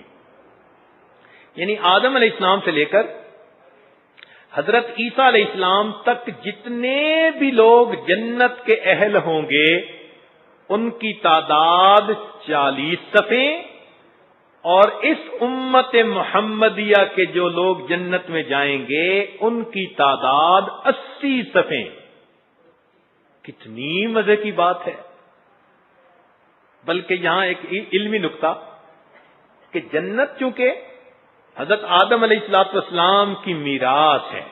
یعنی آدم علیہ السلام سے لے کر حضرت عیسیٰ علیہ السلام تک جتنے بھی لوگ جنت کے اہل ہوں گے، ان کی تعداد 40 صفیں، اور اس امت محمدیہ کے جو لوگ جنت میں جائیں گے ان کی تعداد 80 صفیں۔ کتنی مزے کی بات ہے۔ بلکہ یہاں ایک علمی نکتہ کہ جنت چونکہ حضرت آدم علیہ السلام کی میراث ہے،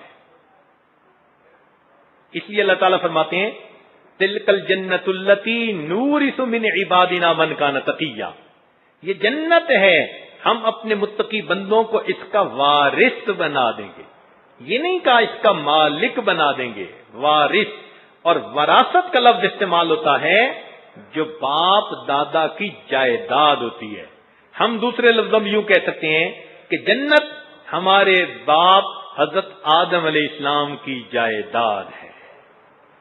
اس لیے اللہ تعالیٰ فرماتے ہیں تلک الجنت التی نورث من عبادنا من کان تقیا، یہ جنت ہے، ہم اپنے متقی بندوں کو اس کا وارث بنا دیں گے۔ یہ نہیں کہا اس کا مالک بنا دیں گے، وارث۔ اور وراثت کا لفظ استعمال ہوتا ہے جو باپ دادا کی جائیداد ہوتی ہے۔ ہم دوسرے لفظوں میں یوں کہہ سکتے ہیں کہ جنت ہمارے باپ حضرت آدم علیہ السلام کی جائیداد ہے۔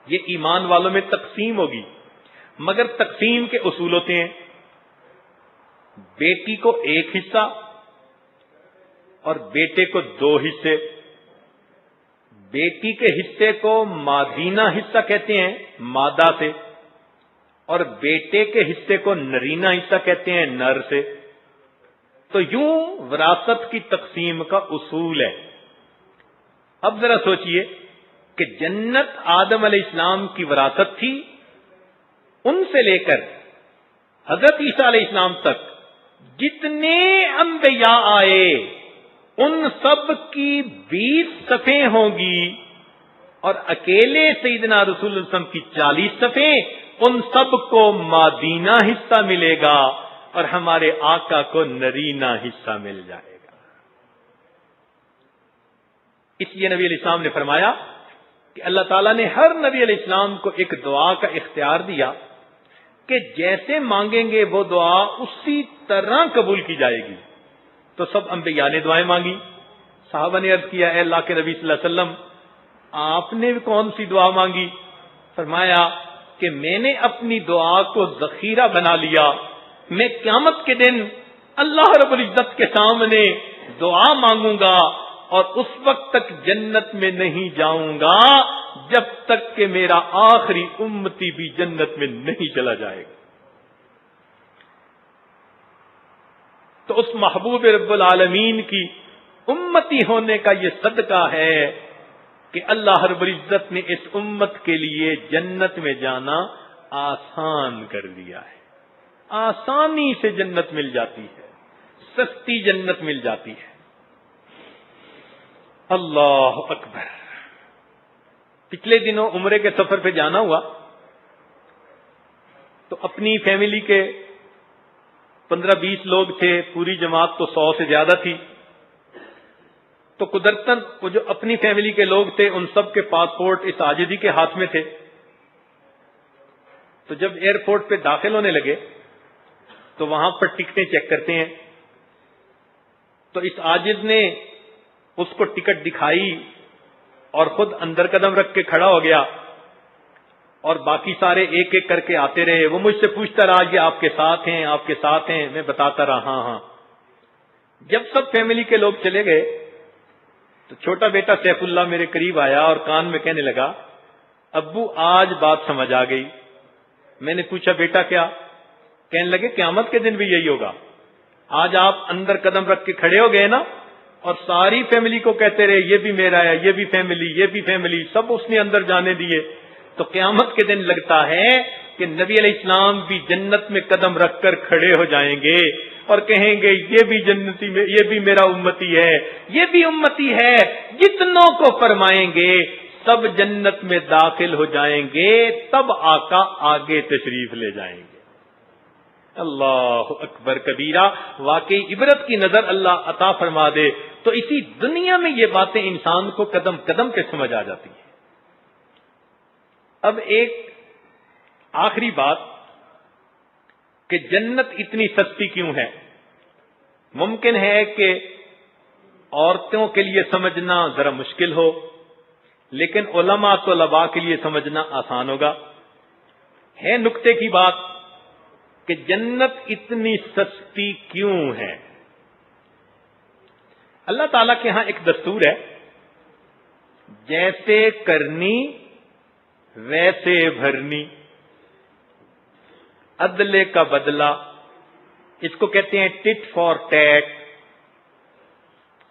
یہ ایمان والوں میں تقسیم ہوگی، مگر تقسیم کے اصول ہوتے ہیں۔ بیٹی کو 1 حصہ اور بیٹے کو 2 حصے۔ بیٹی کے حصے کو مادینہ حصہ کہتے ہیں، مادہ سے، اور بیٹے کے حصے کو نرینہ حصہ کہتے ہیں، نر سے۔ تو یوں وراثت کی تقسیم کا اصول ہے۔ اب ذرا سوچئے کہ جنت آدم علیہ السلام کی وراثت تھی، ان سے لے کر حضرت عیسیٰ علیہ السلام تک جتنے انبیاء آئے ان سب کی 20 صفیں ہوں گی، اور اکیلے سیدنا رسول اللہ صلی اللہ علیہ وسلم کی 40 صفیں، ان سب کو مادینہ حصہ ملے گا اور ہمارے آقا کو نرینہ حصہ مل جائے گا۔ اس لیے نبی علیہ السلام نے فرمایا کہ اللہ تعالیٰ نے ہر نبی علیہ السلام کو ایک دعا کا اختیار دیا کہ جیسے مانگیں گے وہ دعا اسی طرح قبول کی جائے گی۔ تو سب انبیاء نے دعائیں مانگی، صحابہ نے عرض کیا، اے اللہ کے نبی صلی اللہ علیہ وسلم، آپ نے کون سی دعا مانگی؟ فرمایا کہ میں نے اپنی دعا کو ذخیرہ بنا لیا، میں قیامت کے دن اللہ رب العزت کے سامنے دعا مانگوں گا اور اس وقت تک جنت میں نہیں جاؤں گا جب تک کہ میرا آخری امتی بھی جنت میں نہیں چلا جائے گا۔ تو اس محبوب رب العالمین کی امتی ہونے کا یہ صدقہ ہے کہ اللہ رب العزت نے اس امت کے لیے جنت میں جانا آسان کر دیا ہے۔ آسانی سے جنت مل جاتی ہے، سستی جنت مل جاتی ہے۔ اللہ اکبر۔ پچھلے دنوں عمرے کے سفر پہ جانا ہوا تو اپنی فیملی کے 15-20 لوگ تھے، پوری جماعت تو 100 سے زیادہ تھی۔ تو قدرتاً وہ جو اپنی فیملی کے لوگ تھے ان سب کے پاسپورٹ اس عاجزی کے ہاتھ میں تھے۔ تو جب ایئرپورٹ پہ داخل ہونے لگے تو وہاں پر ٹکٹیں چیک کرتے ہیں، تو اس عاجز نے اس کو ٹکٹ دکھائی اور خود اندر قدم رکھ کے کھڑا ہو گیا، اور باقی سارے ایک ایک کر کے آتے رہے۔ وہ مجھ سے پوچھتا رہا یہ آپ کے ساتھ ہیں، آپ کے ساتھ ہیں، میں بتاتا رہا ہاں ہاں۔ جب سب فیملی کے لوگ چلے گئے تو چھوٹا بیٹا سیف اللہ میرے قریب آیا اور کان میں کہنے لگا، ابو آج بات سمجھ آ گئی۔ میں نے پوچھا بیٹا کیا؟ کہنے لگے قیامت کے دن بھی یہی ہوگا۔ آج آپ اندر قدم رکھ کے کھڑے ہو گئے نا، اور ساری فیملی کو کہتے رہے یہ بھی میرا ہے، یہ بھی فیملی، یہ بھی فیملی، سب اس نے اندر جانے دیے۔ تو قیامت کے دن لگتا ہے کہ نبی علیہ السلام بھی جنت میں قدم رکھ کر کھڑے ہو جائیں گے اور کہیں گے یہ بھی جنتی میں، یہ بھی میرا امتی ہے، یہ بھی امتی ہے۔ جتنوں کو فرمائیں گے سب جنت میں داخل ہو جائیں گے، تب آقا آگے تشریف لے جائیں گے۔ اللہ اکبر کبیرہ۔ واقعی عبرت کی نظر اللہ عطا فرما دے تو اسی دنیا میں یہ باتیں انسان کو قدم قدم پہ سمجھ آ جاتی ہیں۔ اب ایک آخری بات کہ جنت اتنی سستی کیوں ہے؟ ممکن ہے کہ عورتوں کے لیے سمجھنا ذرا مشکل ہو، لیکن علماء طلباء کے لیے سمجھنا آسان ہوگا۔ ہے نکتے کی بات کہ جنت اتنی سستی کیوں ہے؟ اللہ تعالیٰ کے ہاں ایک دستور ہے، جیسے کرنی ویسے بھرنی، عدلے کا بدلہ، اس کو کہتے ہیں ٹٹ فار ٹیٹ۔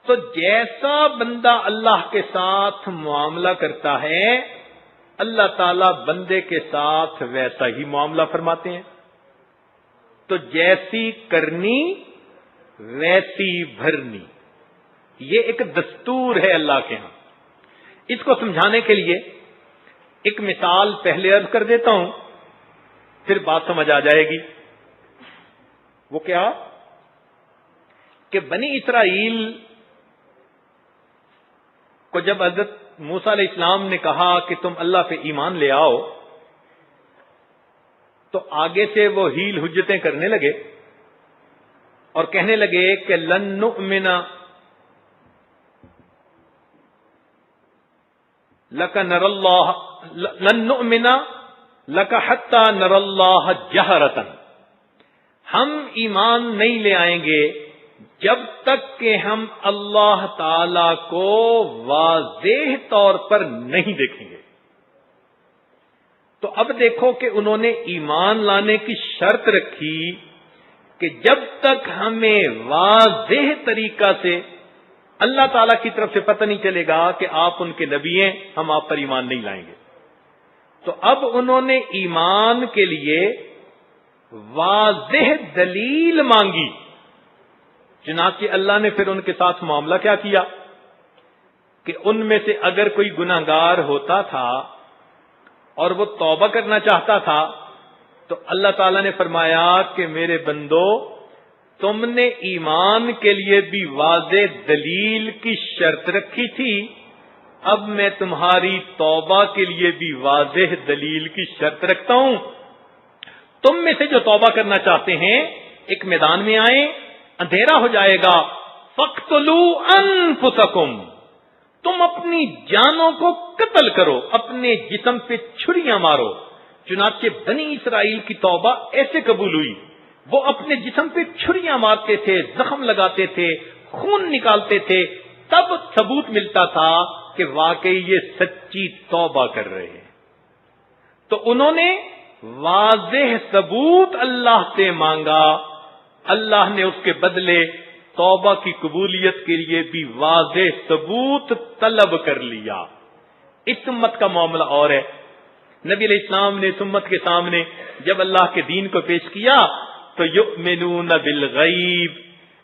تو جیسا بندہ اللہ کے ساتھ معاملہ کرتا ہے اللہ تعالیٰ بندے کے ساتھ ویسا ہی معاملہ فرماتے ہیں۔ تو جیسی کرنی ویسی بھرنی، یہ ایک دستور ہے اللہ کے ہاں۔ اس کو سمجھانے کے لیے ایک مثال پہلے عرض کر دیتا ہوں، پھر بات سمجھ آ جائے گی۔ وہ کیا کہ بنی اسرائیل کو جب حضرت موسیٰ علیہ السلام نے کہا کہ تم اللہ پہ ایمان لے آؤ، تو آگے سے وہ ہیل حجتیں کرنے لگے اور کہنے لگے کہ لن نؤمن لک نر اللہ لن نؤمن لک حتی نر اللہ جہرۃ، ہم ایمان نہیں لے آئیں گے جب تک کہ ہم اللہ تعالی کو واضح طور پر نہیں دیکھیں گے۔ تو اب دیکھو کہ انہوں نے ایمان لانے کی شرط رکھی کہ جب تک ہمیں واضح طریقہ سے اللہ تعالیٰ کی طرف سے پتہ نہیں چلے گا کہ آپ ان کے نبی ہیں، ہم آپ پر ایمان نہیں لائیں گے۔ تو اب انہوں نے ایمان کے لیے واضح دلیل مانگی، چنانچہ اللہ نے پھر ان کے ساتھ معاملہ کیا کیا کہ ان میں سے اگر کوئی گناہگار ہوتا تھا اور وہ توبہ کرنا چاہتا تھا تو اللہ تعالیٰ نے فرمایا کہ میرے بندو، تم نے ایمان کے لیے بھی واضح دلیل کی شرط رکھی تھی، اب میں تمہاری توبہ کے لیے بھی واضح دلیل کی شرط رکھتا ہوں۔ تم میں سے جو توبہ کرنا چاہتے ہیں ایک میدان میں آئیں، اندھیرا ہو جائے گا، فَاقْتُلُوا أَنفُسَكُمْ، تم اپنی جانوں کو قتل کرو، اپنے جسم پہ چھریاں مارو۔ چنانچہ بنی اسرائیل کی توبہ ایسے قبول ہوئی، وہ اپنے جسم پہ چھریاں مارتے تھے، زخم لگاتے تھے، خون نکالتے تھے، تب ثبوت ملتا تھا کہ واقعی یہ سچی توبہ کر رہے ہیں۔ تو انہوں نے واضح ثبوت اللہ سے مانگا، اللہ نے اس کے بدلے توبہ کی قبولیت کے لیے بھی واضح ثبوت طلب کر لیا۔ اس امت کا معاملہ اور ہے۔ نبی علیہ السلام نے اس امت کے سامنے جب اللہ کے دین کو پیش کیا تو یؤمنون بالغیب،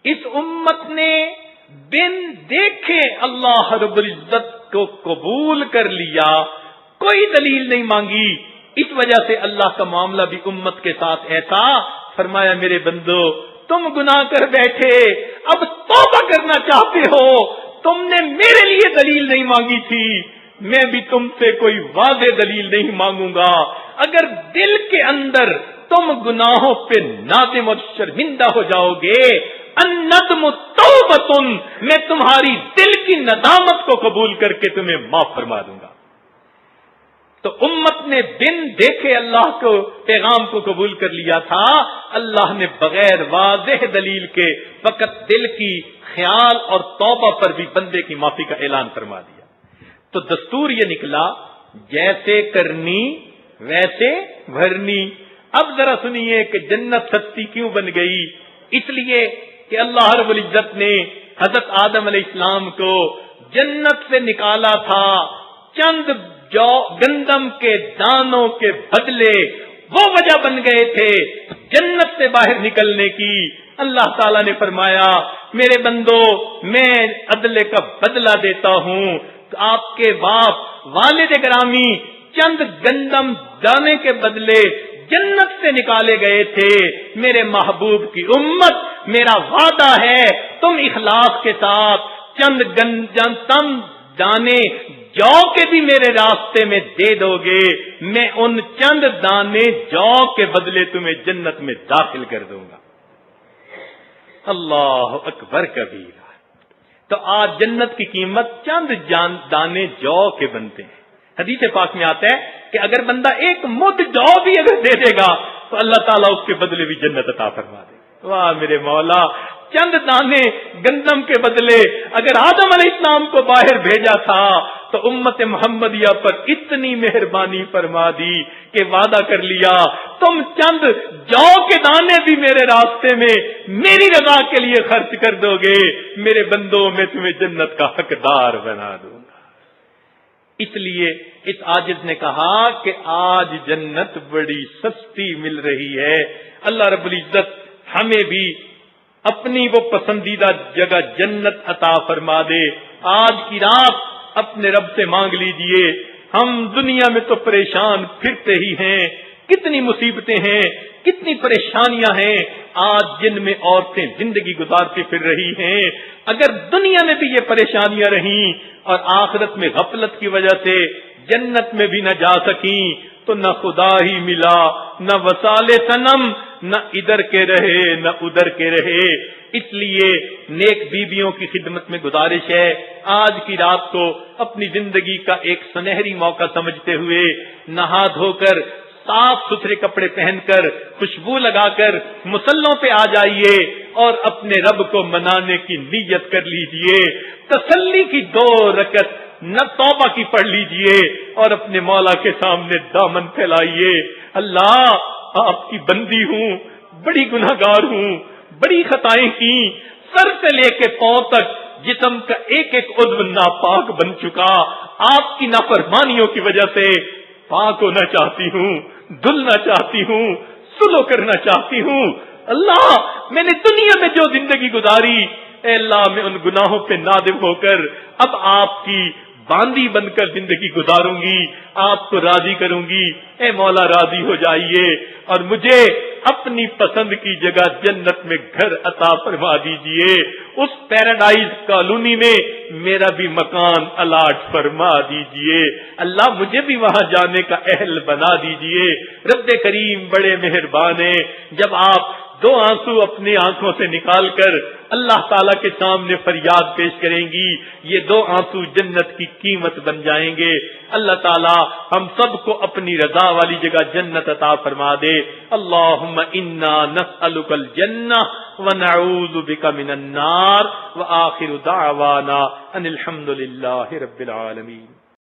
اس امت نے بن دیکھے اللہ رب العزت کو قبول کر لیا، کوئی دلیل نہیں مانگی۔ اس وجہ سے اللہ کا معاملہ بھی امت کے ساتھ ایسا فرمایا، میرے بندو تم گناہ کر بیٹھے، اب توبہ کرنا چاہتے ہو، تم نے میرے لیے دلیل نہیں مانگی تھی، میں بھی تم سے کوئی واضح دلیل نہیں مانگوں گا۔ اگر دل کے اندر تم گناہوں پہ نادم اور شرمندہ ہو جاؤ گے، الندم توبۃ، میں تمہاری دل کی ندامت کو قبول کر کے تمہیں معاف فرما دوں گا۔ تو امت نے بن دیکھے اللہ کو پیغام کو قبول کر لیا تھا، اللہ نے بغیر واضح دلیل کے فقط دل کی خیال اور توبہ پر بھی بندے کی معافی کا اعلان فرما دیا۔ تو دستور یہ نکلا، جیسے کرنی ویسے بھرنی۔ اب ذرا سنیے کہ جنت سستی کیوں بن گئی؟ اس لیے کہ اللہ رب العزت نے حضرت آدم علیہ السلام کو جنت سے نکالا تھا چند گندم کے دانوں کے بدلے، وہ وجہ بن گئے تھے جنت سے باہر نکلنے کی۔ اللہ تعالیٰ نے فرمایا، میرے بندو میں عدل کا بدلہ دیتا ہوں، آپ کے باپ والد گرامی چند گندم دانے کے بدلے جنت سے نکالے گئے تھے۔ میرے محبوب کی امت، میرا وعدہ ہے تم اخلاص کے ساتھ چند گندم دانے جو کے بھی میرے راستے میں دے دو گے، میں ان چند دانے جو کے بدلے تمہیں جنت میں داخل کر دوں گا۔ اللہ اکبر کبیرہ۔ تو آج جنت کی قیمت چند دانے جو کے بنتے ہیں۔ حدیث پاک میں آتا ہے کہ اگر بندہ ایک مد جو بھی اگر دے دے گا تو اللہ تعالیٰ اس کے بدلے بھی جنت عطا فرما دے گا۔ واہ میرے مولا، چند دانے گندم کے بدلے اگر آدم علیہ السلام کو باہر بھیجا تھا تو امت محمدیہ پر اتنی مہربانی فرما دی کہ وعدہ کر لیا، تم چند جو کے دانے بھی میرے راستے میں میری رضا کے لیے خرچ کر دو گے، میرے بندوں میں تمہیں جنت کا حقدار بنا دوں گا۔ اس لیے اس عاجز نے کہا کہ آج جنت بڑی سستی مل رہی ہے۔ اللہ رب العزت ہمیں بھی اپنی وہ پسندیدہ جگہ جنت عطا فرما دے۔ آج کی رات اپنے رب سے مانگ لیجئے۔ ہم دنیا میں تو پریشان پھرتے ہی ہیں، کتنی مصیبتیں ہیں، کتنی پریشانیاں ہیں آج جن میں عورتیں زندگی گزارتی پھر رہی ہیں۔ اگر دنیا میں بھی یہ پریشانیاں رہیں اور آخرت میں غفلت کی وجہ سے جنت میں بھی نہ جا سکیں تو نہ خدا ہی ملا، نہ وصال صنم، نہ ادھر کے رہے نہ ادھر کے رہے۔ اس لیے نیک بیویوں کی خدمت میں گزارش ہے، آج کی رات کو اپنی زندگی کا ایک سنہری موقع سمجھتے ہوئے نہا دھو کر صاف ستھرے کپڑے پہن کر خوشبو لگا کر مصلوں پہ آ جائیے اور اپنے رب کو منانے کی نیت کر لیجئے۔ تسلی کی 2 رکعت نہ توبہ کی پڑھ لیجئے اور اپنے مولا کے سامنے دامن پھیلائیے۔ اللہ، آپ کی بندی ہوں، بڑی گناہگار ہوں، بڑی خطائیں کی، سر سے لے کے پاؤں تک جسم کا ایک ایک عضو ناپاک بن چکا، آپ کی نافرمانیوں کی وجہ سے پاک ہونا چاہتی ہوں، دھلنا چاہتی ہوں، سلو کرنا چاہتی ہوں۔ اللہ، میں نے دنیا میں جو زندگی گزاری، اے اللہ میں ان گناہوں پہ نادم ہو کر اب آپ کی باندی بن کر زندگی گزاروں گی، آپ کو راضی کروں گی۔ اے مولا راضی ہو جائیے اور مجھے اپنی پسند کی جگہ جنت میں گھر عطا فرما دیجئے، اس پیراڈائز کالونی میں میرا بھی مکان الاٹ فرما دیجئے۔ اللہ مجھے بھی وہاں جانے کا اہل بنا دیجئے۔ رب کریم بڑے مہربان ہیں، جب آپ 2 آنسو اپنی آنکھوں سے نکال کر اللہ تعالیٰ کے سامنے فریاد پیش کریں گی، یہ 2 آنسو جنت کی قیمت بن جائیں گے۔ اللہ تعالیٰ ہم سب کو اپنی رضا والی جگہ جنت عطا فرما دے۔ اللہم انا نسألک الجنہ ونعوذ بک من النار، وآخر دعوانا ان الحمد للہ رب العالمین۔